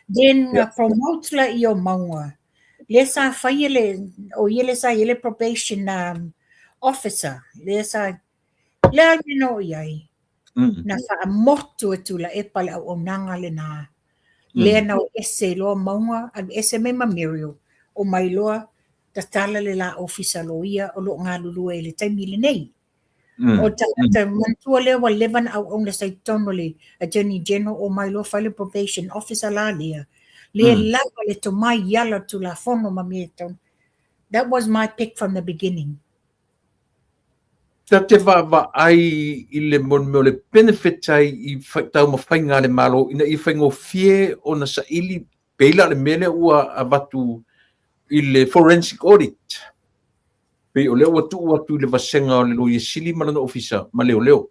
Then promote la i o maunga. Le sa whai o ile sa ile probation officer. Le sa le anino iai. Na wha motu atu la e pale au nanga le nā. Lea na o ese loa maunga, an ese me Muriel, o mai loa, ta tala le la ofisa lo ia, o lo ngā lulua e le taimi le nei. O ta mantua lea wa levan au le saitono le Attorney General, o mai loa whale probation officer la lea. Lea lava le to mai yala tu la fono ma mea tau. That was my pick from the beginning. Ta te wa ai i le mon me o le benefit ai i tau mawhainga le malo ina i whaingo fie o na sa ili peila le mele ua a watu i le forensic audit. Pei o leo watu le vasenga o le lo yesili malana ofisa ma leo.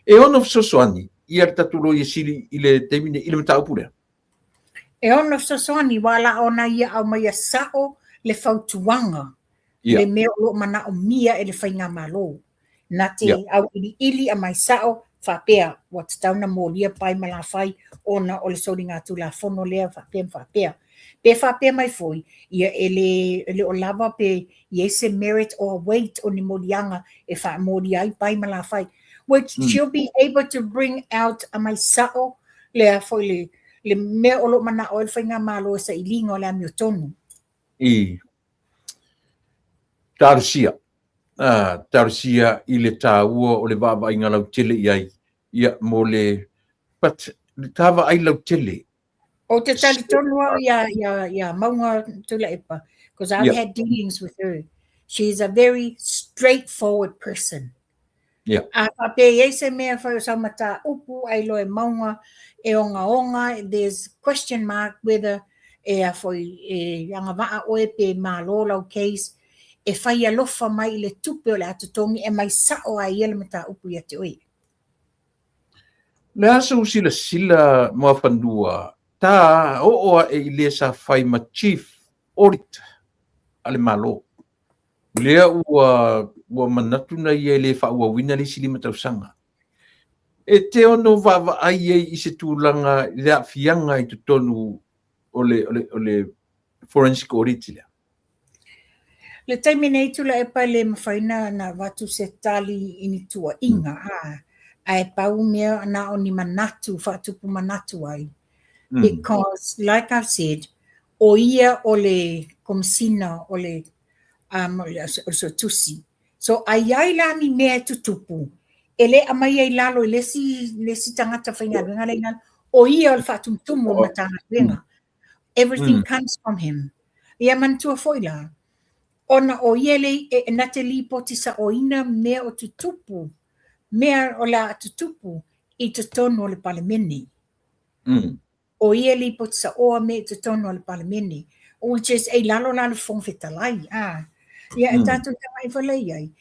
E ono sosoani i ar tatu lo yesili i le teimine i le mata upure. E ono sosoani wala ona ia au mai sao le fautuanga. Le mea lo mana o mia e le whainga malo. Na te au ili a mai sao whapea wa te tauna mō lia pai mala whai ona o le sori ngā tū la whono lea whapea. Pe whapea mai foi, ia ele o lava pe iese merit or weight o ni mōlianga e wha mōli ai pai mala whai. Which she'll be able to bring out a mai sao lea foi le mea o lo mana o le whainga malo sa ilinga o le amio tonu. Tarusia i le tāua o le wawa i ngā lau tele i ai. Ia mo le... But le tāwa ai lau tele. O te tali tonua ia maunga tula epa. Because I've had dealings with her. She's a very straightforward person. A pape eise mea whai o samata upu ai loe maunga e onga. There's question mark whether e a foi e anga waa oe pe mā lau case. E whai alofa mai le tupe o le atutongi e mai sao ai ele mata upu ia te oi. Le asa sila mua whandua, tā ooa e ile sa whai ma chief audit ale malo. Lea ua manatuna ia le whaua wina le sili matausanga. E te ono wawa ai i se tūlanga lea fianga i tutonu o le forensic audit lea. Le taimi nei tula e pai le mawhaina na watu se tali ini tua inga Ai pau mea na o ni manatu, whaatupu manatu ai. Because, like I've said, o ia o le komisina o le so tusi. So ai lani mea tutupu. Ele amai ai lalo, lesi tangata whainga renga renga. O ia o le whaatumtumu o matanga renga. Everything comes from him. Ia mantua foila. Ona o ia le na te lipo tisa o ina mea o tutupu. Mea o la tutupu I te tono o le palemeni. O ia lipo tisa o me te tono o le palemeni. Which is ei lalo fong fetalai. Ia e tātou tanga I whalei ai.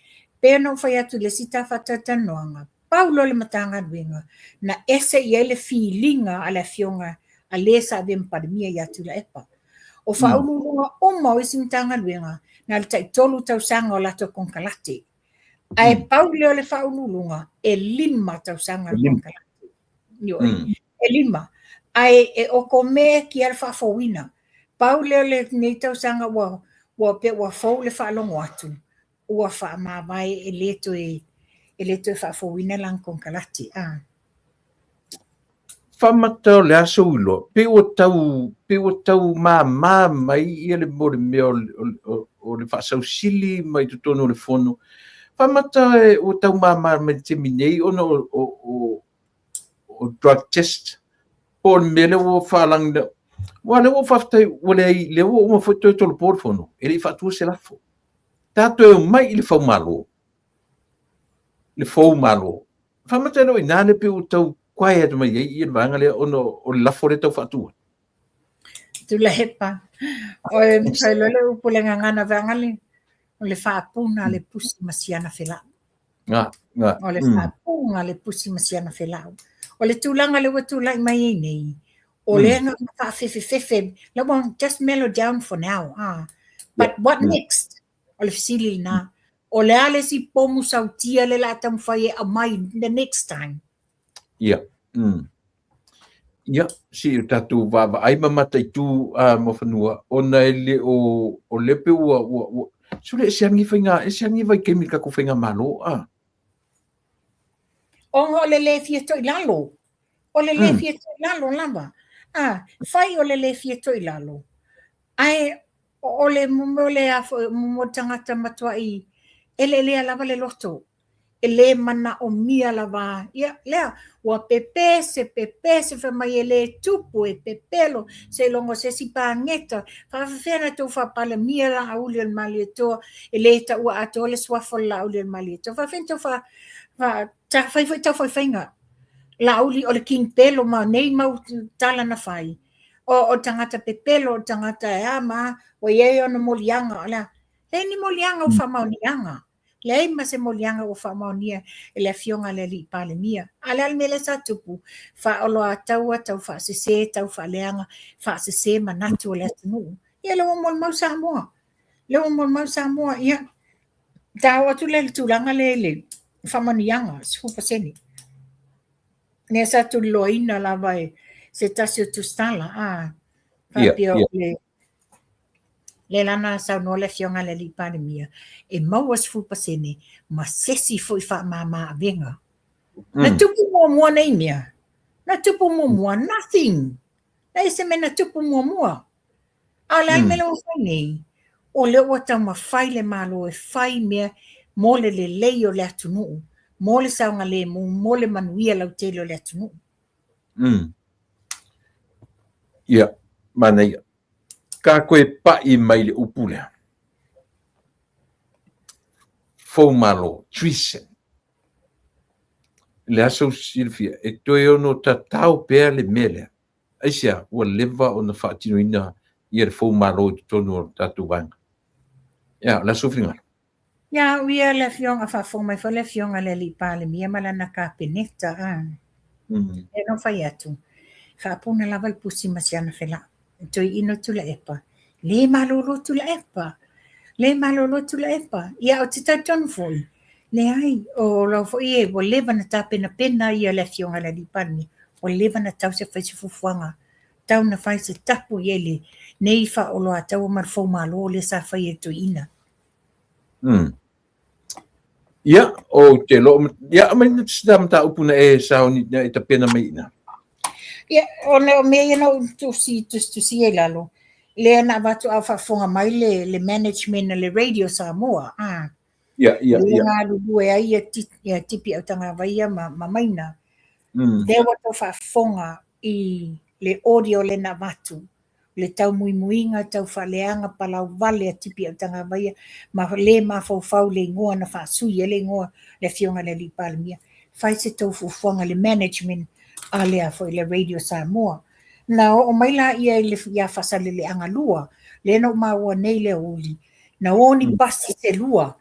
Pea no whai atu le sita whatata noanga. Paulo le matanga ruenga. Na ese I ele feelinga a le fionga a le sa vem palemia I atu la epa. O whaulunga o mau isi matanga ruenga. Na le tai tolu tau sanga o lato konkalate. Ai Paulo le whaulunga e lima tau sanga o konkalate. E lima. Ai e oko me ki al whawina. Paulo le nei tau sanga wa pe wa fau le whalongo atu. Ua whaamawai e leto e whawina lang konkalate. Whamata le aso ulo, pe o tau mai I le more mea o le whaasau sili mai tutono le fono. Whamata o tau mai te minei ona o drug test. O mele o whaalangda. Wale o whaftai, wale le o mawhutoi tolo pōr fono. E le whaatua se lafo. Tātou e mai I le whau malo. Le whau malo. Whamata no I nāne pe o tau Quai atu mai I vanga le ono o lafo le tau whaatua. Tula hepa. O e mtailole upulenga ngana vangale. O le whaapuna le pusi masiana whelau. O le whaapuna le pusi masiana whelau. O le tūlanga le watulai mai I nei. O le anga whaafefe. Le wong just mellow down for now. But what next? O le fisili na. O le ale si pomu sautia le la tam whaie a mai the next time. Ia. Ia, si tatu vava ai mamata I tu mo fanua ona ele o lepe ua sule siangi whainga e siangi vai kemika ko whainga malo O le fia toi lalo. O le fia toi lalo lava. Whai o le fia toi lalo. Ai o le mumole a mo tangata matua I ele lava le loto. Ele mana o mia lava. Ia, lea, ua pepe se whamai ele tupu e pepelo, se longo se si pāngeta, whawhawhena tō whapala mia la auli al mali toa, ele ta ua ato le swafo la auli al mali toa. Whawhena tō whaiwhainga, la auli o le king pelo ma nei mau tala na whai. O tangata pepelo, o tangata e ama, o iei ona molianga, ala, le ni molianga o whamaunianga. Lei ma se molianga o whamaunia e le fionga le li pale mia. Alal mele sa tupu, wha olo a taua, tau wha sese, tau wha leanga, wha sese manatu o le atanu. Ia leo mol mau Samoa. Leo mol mau Samoa, ia. Tau atu le tulanga le whamanianga, supa seni. Nea sa tu loina la vai, se tasio tu stala, Whapio le lana sa no le fionga le li pandemia e mawas fu pasene ma sesi foi fa mama venga na tupu mo nei mia na tupu mo nothing na ese me na tupu mo ala melo nei o le wata ma fai le malo e fai mia mo le o le atunu mo le saunga le mo le manuia lau telo le atunu mana ia ka koe pai mai le upule. Fou malo, trisen. Le aso Silvia, e toi ono tatau pea le mele. Aisia, ua leva o na whaatino ina ia le fou malo i tonu o tatu wanga. Ia, la sofringa. Ia, uia le fionga whafong mai fa le fionga le li pale mia malana ka peneta. E no fai atu. Whaapuna lava le pusi masiana whela. Toi ino tula epa. Le malolo tula epa. Ia o te tautonu foi. Le ai, o lau foi e, o leva na ta pena ia le fionga le lipani. O leva na tau se whai se fufuanga. Tau na whai se tapu ele. Nei wha o loa tau marfau malo le sa whai e to ina. Ia, o te lo, ia, mai stam ta upuna e sao ni e ta pena mai ina. Ia, o me ia no tu si e lalo. Le na watu au whafonga mai le management le radio Samoa. Ia. Le ngā lugu e ai e tipi au tanga waia ma maina. Le watu whafonga I le audio le na watu. Le tau muimuinga, tau whaleanga, palau wale a tipi au tanga waia. Ma le mawhau le ngoa na whaasui e le ngoa le fionga le li palimia. Whai se tau fufonga le management a lea foi le radio Samoa. Na o mai la ia ia whasale le anga lua. Le no maua nei le uli. Na oni basi te lua.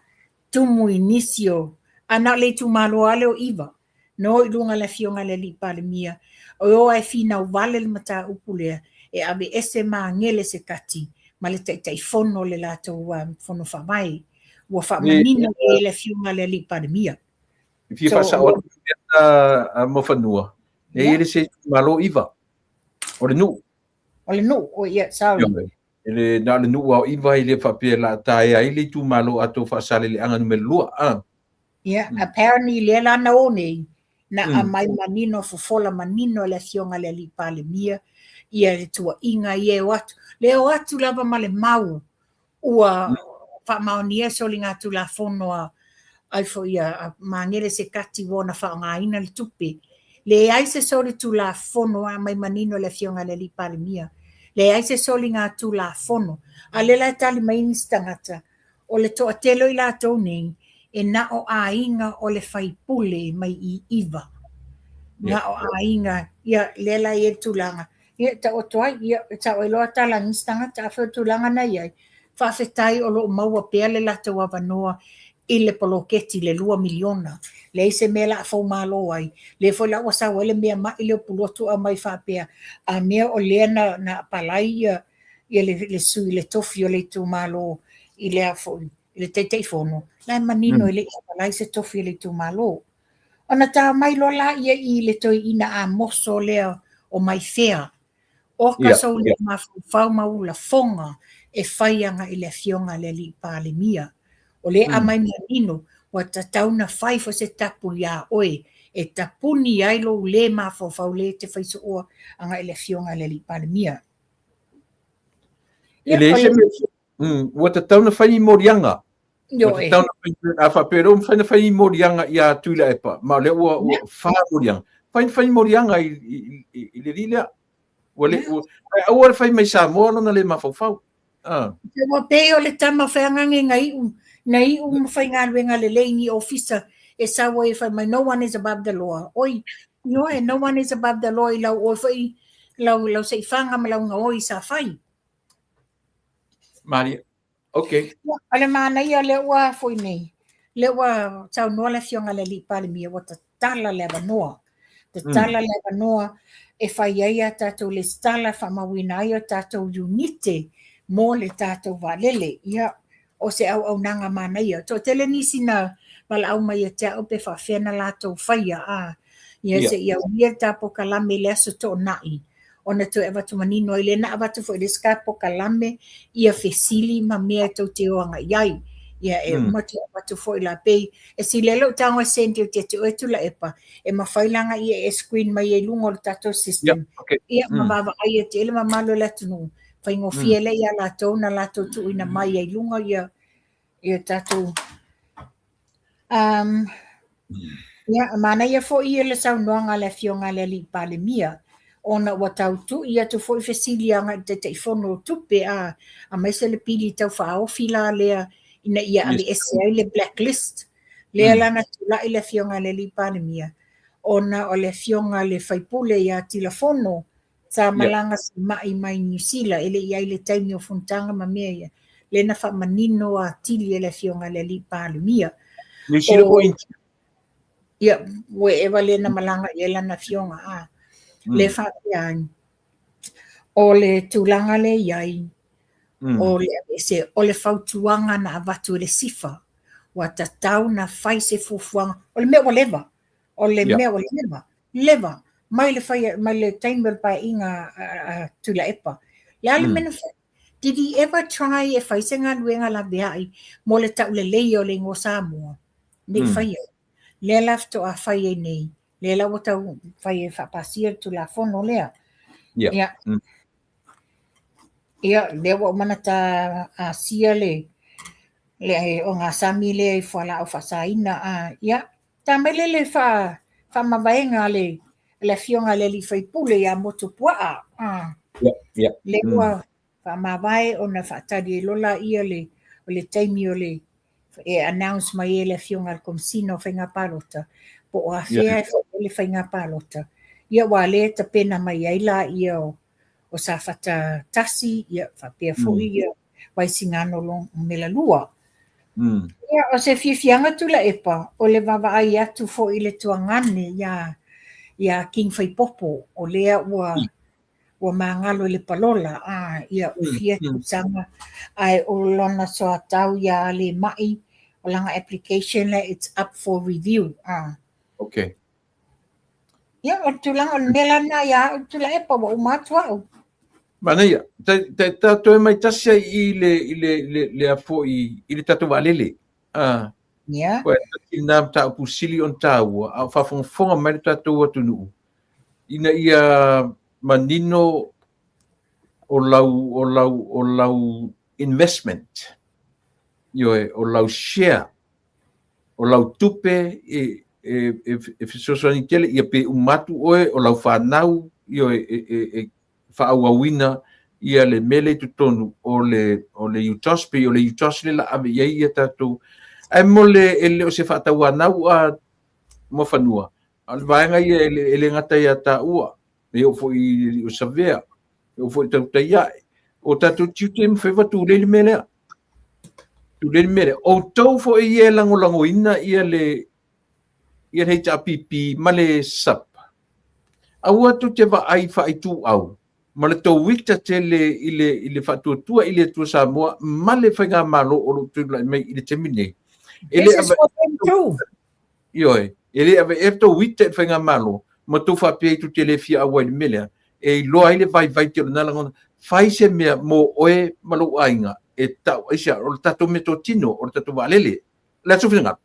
Tumu inisio. Ana le tu malo ale o iwa. No I lunga le fionga le li palimia. O ai fina wale le mata upulea. E abe ese maa ngele se kati. Ma le tai fono le lato fono whamai. Ua whamanina le fionga le li palimia. If whasa o mo whanua. E ele se malo iwa. O le nu. O le nu, o ia, sorry. Ele na le nu au iwa I le whapea la tae ai le tu malo ato whasale le anga numero lua. Yeah, apparently le lana o nei. Na a mai manino fofola manino le fionga le li palimia. Ia le tua inga ia o atu. Le o atu lava ma le mau. Ua whamau e soli ngā tu la fonoa. Ai fo ia mangere se kati wona whaongaina le tupe. Le ai se soli tu la fono a mai manino le fionga le li palimia. Le ai se soli ngā tu la fono. A le lai tali mai nistangata. O le toa telo I la tau nei. E na o a inga o le whaipule mai I iwa. Na o a inga. Ia le lai e tulanga. Ia ta o toai. Ia ta o iloa tala nistangata. A whao tulanga na iai. Whawhetai o lo maua pea le lata wawanoa. I le poloketi le 2 miliona. Le se mela fo malo ai. Le fo la wasa wele mea ma I le pulotu a mai whapea. A mea o lea na palai ia le sui le tofi o le tu malo I le afo. Le teitei fono. Lai manino I le palai se tofi le tu malo. Ona ta mai lola ia I le toi ina a moso lea o mai fea. O ka so le mafau maula fonga e whaianga I le fionga le li palimia. O le amai manino, wa tatauna whai fo se tapu ia oe, e tapuni ailo le mafau le te whaiso oa anga ele fionga le li palimia. Ele se me, wa tatauna whai morianga. Yo e. Tatauna a whapero whai morianga ia tuila epa, ma le ua wha morianga. Whai morianga I le rilea. Ua whai mai sa moa na le mafau. Te wa peo le tama whangange ngai nei whai ngā ruenga le leini officer e sawa e whai mai no one is above the law. Oi, no one is above the law I lau o whai lau sei whanga ma lau ngā oi sa whai. Maria, okay. Ale mana ia le ua foi nei. Le ua tau noa le fionga le li palimia wa ta tala le wanoa. Ta tala le wanoa e whai aia tātou le stala whamawina aia tātou unite mō le tātou walele. Ia o se au nanga mana ia. Tō tele nisi na wala au mai te au pe whawhena lātou whaia a. Ia se ia uia tāpo kalame le aso tō nai. Ona tu e watu manino I le na watu fo le skapo kalame ia fesili ma mea tau te oanga iai. Ia e umatu watu fo I la pei. E si lelo tango senti o te e tula epa. E mawhailanga ia e screen mai e lungo le tātou system. Ia mawawa ai e te ele mamalo le tunu. Whaingo fiele ia lātou na lātou tu ina mai e lungo ia tātou. Ia mana ia fo ia le sau noanga le fionga le li palimia. Ona wa tau tu ia tu foi fesilianga te fono tupe a mai se le pili tau whao fila lea ina ia ali SCA le blacklist lea lana tula I le fionga le li palimia ona o le fionga le whaipule ia tilafono sa malanga si mai New Zealand ele ia le taimi o funtanga ma mea ia le na wha manino a tili le fionga le li palimia New Zealand o inti ia we ewa le na malanga ia lana fionga a le whapiang o le tūlanga le iai o le whautuanga na avatu le sifa wa tatau na whai se fufuanga o le mea o leva mea o leva mai le taimel pa inga tula epa le ale mena did he ever try e whai se ngā luenga la beai mo le tau le lei o le ngō Samoa Nei whai au. Lea lafto a whai e nei. Lea la o tau whai e whapasia tu la whono lea. Ia. Ia, lea wa manata a sia le o ngā sami le i whala o whasaina. Ia, tā mai le wha mawaenga le fionga le li whaipule ia motu puaa. Ia. Le ua wha mawae o na whaatari e lola ia o le taimi o le e announce mai e le fionga al komsino whainga palota. Po o a whea e le whainga palota. Ia wa le ta pena mai aila ia o sa whata tasi, ia whapea fui ia wai singano long mela lua. Ia o se whiwhianga tula epa, o le wawaai atu fo i le tuangane ia King Whaipopo, o lea ua mangalo le palola, ia uwhia kusanga, ai o lona soa tau ia le mai, o langa application le, it's up for review. Okay. Ia o tulanga o mela na ia o tula epa wa umatua au. Mana ia, tato e mai tasia i le afo i le tato walele. Ia. Koe taki nā tau pusili on tāua, au whafonga mai le tato atu nuu. Ina ia manino o lau investment. Ioe, o lau share. O lau tupe e fisosani tele, ia pe umatu oe, o lau whanau, ioe, whaauawina ia le mele tutonu o le utospe, o le utosle la ave iei ia tātou. Ai mo le o se whaatauanau a mo whanua. Al vaenga ia ele ngata ia tā ua. Me o fo i o savea. O fo i tau taiae. O tātou tiute mo whewa tūlele melea. Tūlele melea. O tau fo i e lango ina ia le hei tā pipi ma le sap. Aua tu te wa ai whaitu au. Ma le tau wikta tele i le whatuatua i le tua Samoa, ma le whainga malo o lo tūla mai i le temine. This is what I'm true. Ioi, ele ave tau wikta i whainga malo, ma tau whapea i tu tele fia awa i le melea, e loa i le vai te o nala ngona, whai se mea mo oe malo ainga, e tau aisia, o le tato me tō tino, o le tato waalele. La tu whinga.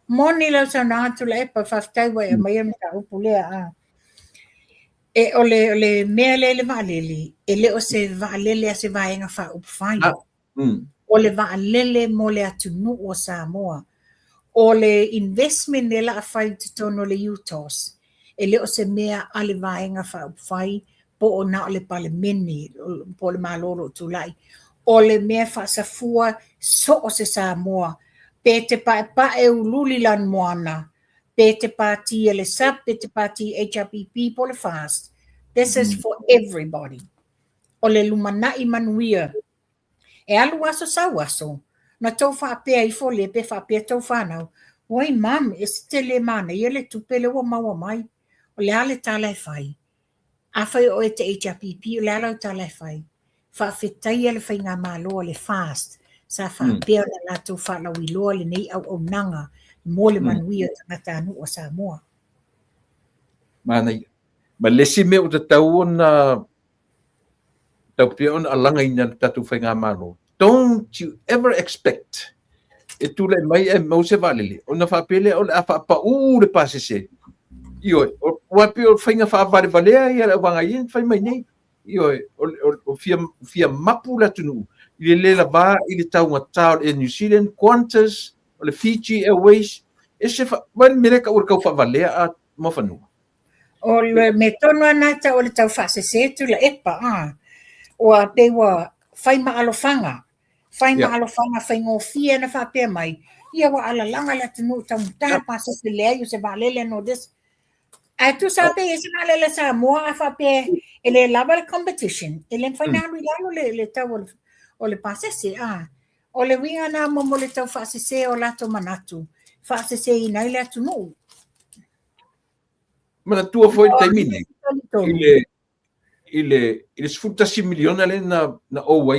Moni lau sa na atu la epa whaftai wai a mai am ta upu lea E o le mea le vaalele, e le o se vaalele a se vaenga wha upu whai. O le vaalele mo le atunu o Samoa. O le investment le la a whai tutono le UTOS. E le o se mea a le vaenga wha upu whai, po o na o le palemeni, po le malolo tulai. O le mea wha safua so o se Samoa. Pe te pa e ululi lan moana. Pe te pāti e le SAP, pe te pāti HRPP po le FAST. This is for everybody. O le lumanai manuia. E alu aso sau aso. Na tau whaapea i fo le pe whaapea tau whanau. Oi mam, e te le mana, i le tupe le wa maua mai. O le ale tālai whai. A whai o e te HRPP, o le alau tālai whai. Whaafetai e le whai ngā māloa le FAST. Sa whaapea na lātou whalau i loa le nei au nanga. Mole manuia tangata anu o Samoa. Mana ia. Ma lesi me o te tau ona tau pia ona alanga ina tatu whainga malo. Don't you ever expect e tūlai mai e mau se valele. Ona whapele o le a whapa le pasese. Ioi, o wapi o whainga whaavare valea ia le wanga ia whai mai nei. Ioi, o fia mapu la tunu. I le la vā i le tau ngatau e New Zealand, Qantas, o le Fiji Airways, e se wan mereka ur kau whavalea a mawhanua. O le me tono anata o le tau whasese tu la epa, o a pewa whai maalofanga. Whai maalofanga, whai ngofia na whapea mai. Ia wa ala langa la tunu tau mtaha pasese lea yu se valele no des. A tu sape e se valele sa moa a whapea e le lava competition. E le whai nāru lalo le tau o le pasese, O le winga na mo le tau whaasese o lato manatu. Whaasese i nai le atu nuu. Mana tua foi taimine. I le sfutasi miliona le na owa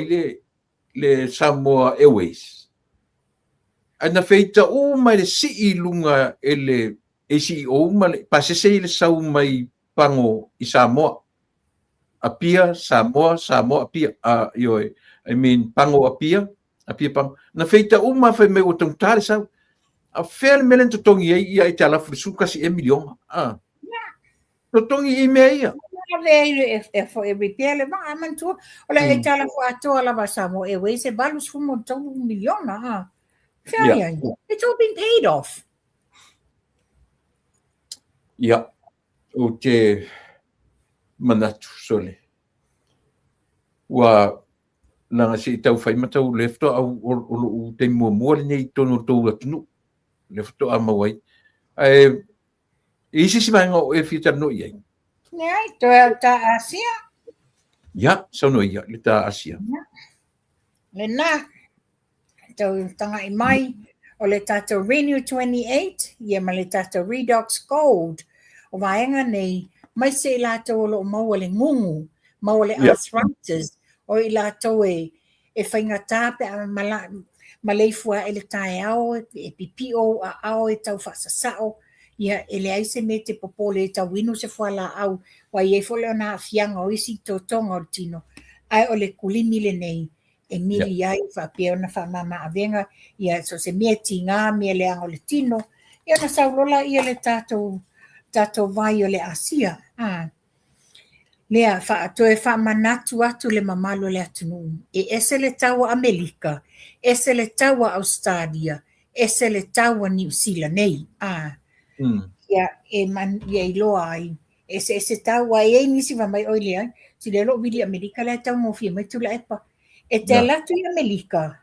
le Samoa Airways. Ana feita o mai le si lunga ele CEO ma le pasese i le sau mai pango i Samoa. Apia, Samoa, apia. I mean, pango apia. Apia pang. Na feita uma fai me o tau tare sau. a fel melen to tongi ia i tala frusuka si emilion to tongi i mea for every piele ma aman tu ola e tala fo ato la basamo e we se balus fumo tonu miliona fair it's all been paid off o te manatu sole wa langa si tau fai matau lefto o te mua nei tono tau atunu lefto a mawai ai isi si manga o e fitar no ia nei to ta asia sono ia le ta asia le na to tanga i mai o le tato Renew 28 ia ma le tato Redox Gold o vaenga nei mai se la to lo mau le ngungu mau le arthritis o i la to e whainga tāpe a maleifua e le tae ao e pipio a ao e tau whasasao ia e le aise me te popole e tau winu se whala au wa i e fole o nā fianga o isi tō tonga o tino ai o le kulimi le nei e mili ai whapea ona whamama a venga ia so se mea ti ngā mea le ango le tino ia na saulola ia le tato vai o le asia lea whaatoe whamanatu atu le mamalo le atunu e ese le taua Amerika ese le taua Australia ese le taua New Zealand nei ia ia i loa ai ese taua e nisi wamai oile ai si le lo wili Amerika le tau ngofia mai tula epa e te alatu i Amerika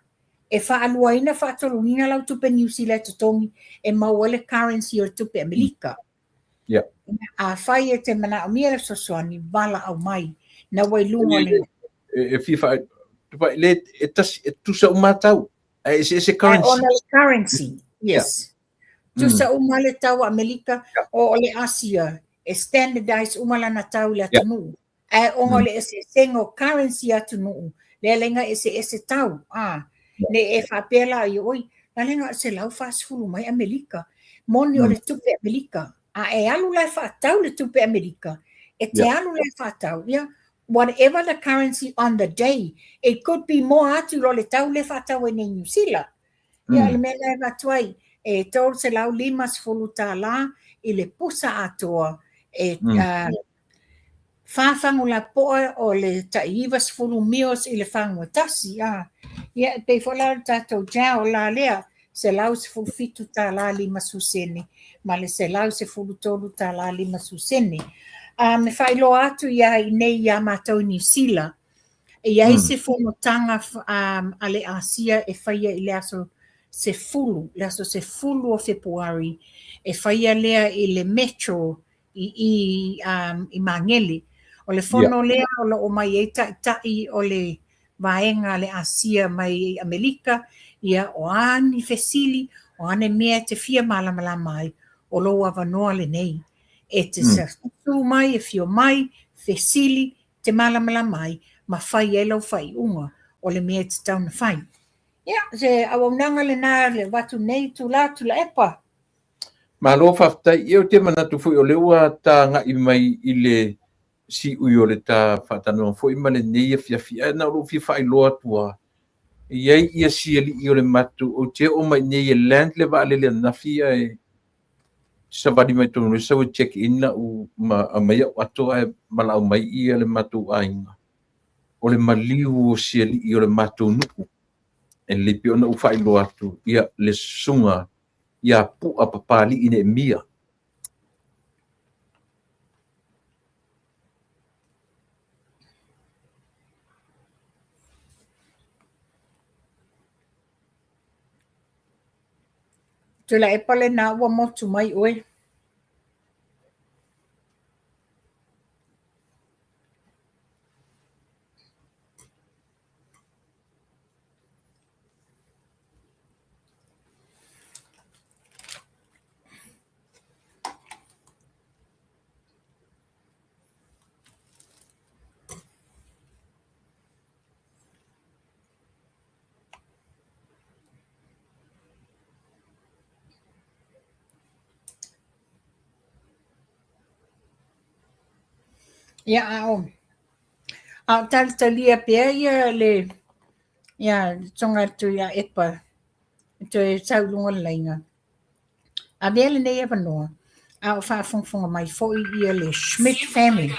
e whaaluaina whaatolunina lau tupe New Zealand tutongi e mauale currency o tupe Amerika a whai e te mana o mia le sosoani wala au mai na wai lunga le e fifa le e tusa umatau ese currency on the currency yes tusa umale tau Amerika o le Asia e standardize umala na tau le atunu e ongole ese sengo currency atunu le lenga ese tau ne e whapela i oi na lenga se lau fasfulu mai Amerika moni o le tupe Amerika e alu lai whaatau le tupe Amerika. E te alu lai whaatau, whatever the currency on the day, it could be more atu ro le tau le whaatau e nei New Zealand. Le mea e watuai, e tōru se lau 5 tā la, i le pusa atoa, e whawhangu la poa o le taiwa 10 mios i le whangu tasi. Pe whala tātou jau la lea, se lau 15 tā la 5 susene. Ma le se lau 13 tā la 5 susene. Me whailo atu ia i nei ia mātou New Zealand. Ia i se whomotanga a le Asia e whaia i le aso se fulu o Februari. E whaia lea i le metro i Mangele. O le whono lea o mai e tai o le vaenga le Asia mai Amerika. Ia o ani fesili, o ane mea te fia malamala mai. O lo avanoa le nei. E te su mai, e fio mai, fesili, te malamala mai, ma whai e lau whai unga, o le mea te tauna whai. Se awaunanga le nā le watu nei tula epa. Ma lo whaftai, eo te manatu fui o le ua tā ngai mai i le si ui o le tā whatanua fui ma le nei a fia na lo fia whai loa tua. Iei ia siali i o le matu, o te o mai nei e land le wa le nafia e sabadi mai tonu le sau check in na u mai o atoa e malau mai i le matu ainga. O le maliu o siali i o le matu nuku. E le pio na u whailo atu ia le sunga ia pu a papali ine mia. Tula e pale na ua motu mai oe. Ia ao. Talia pia ia le ia tonga tu ia epa. Tu e saulunga lainga. A vele nei ava noa. A o whaafonga mai fo ia le Schmidt family.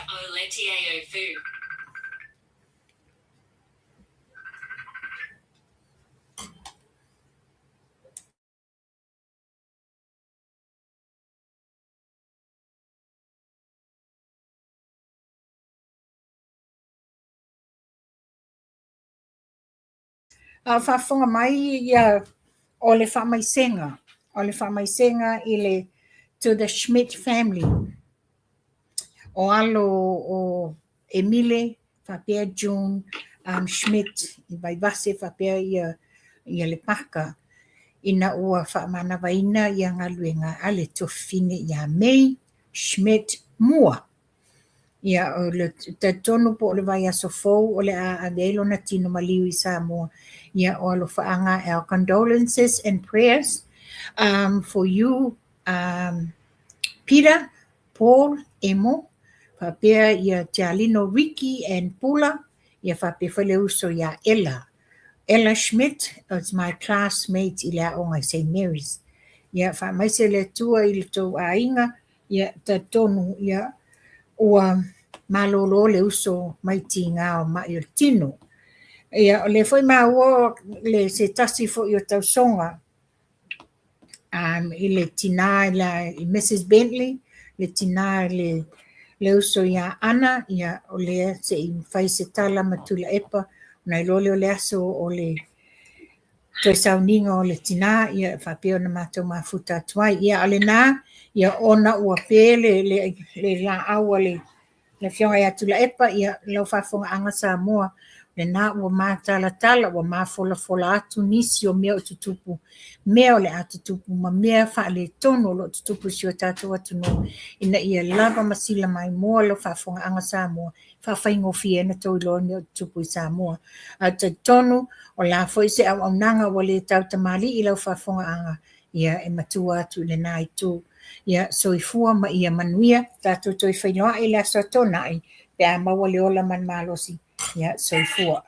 A whaafonga mai ia o le whamaisenga. O le whamaisenga i le to the Schmidt family. O alo o Emile, whapea June, Schmidt, i vai vase whapea ia le paka. Ina ua whaamana waina ia ngā luenga ale tofine ia May Schmidt mua. Ia o le tonu po le vai aso fou o le a velo na tino maliu i Samoa. Ia o alo whaanga our condolences and prayers for you, Peter, Paul, Emo, whapea ia Te Alino Ricky and Pula, ia whapea whale uso ia Ella. Ella Schmidt is my classmate i lea onga St. Mary's. Ia whamaise le tua i le tau a inga, ia ta tonu ia ua malolo le uso mai ti ngā o mai o tino. Ia le foi maua le se tasi fo i o tau songa. I le tina i Mrs. Bentley, le tina le uso ia Ana, ia o le se i whai se tala matula epa, nai lole o le aso o le toi sauninga o le tina, ia whapeo na mātou mafuta atuai. Ia ale nā, ia ona ua pēle le la aua le whionga ia tula epa, ia lau whafonga anga Samoa, le nā ua mātala tala, ua māfola atu nisi o mea o tutupu, mea o le atutupu, ma mea wha le tono lo tutupu si o tātou atu no, ina ia lava masila mai moa lau whafonga anga Samoa, whawhaingo fie na tau ilo mea o tutupu i Samoa. A te tonu, o la foi se au nanga o le tau tamali i lau whafonga anga, ia e matua atu le nā i tū. Ia soifua ma ia manuia, tātou toi whainoa i la sotonai, pe a maua le ola man malosi, ia soifua.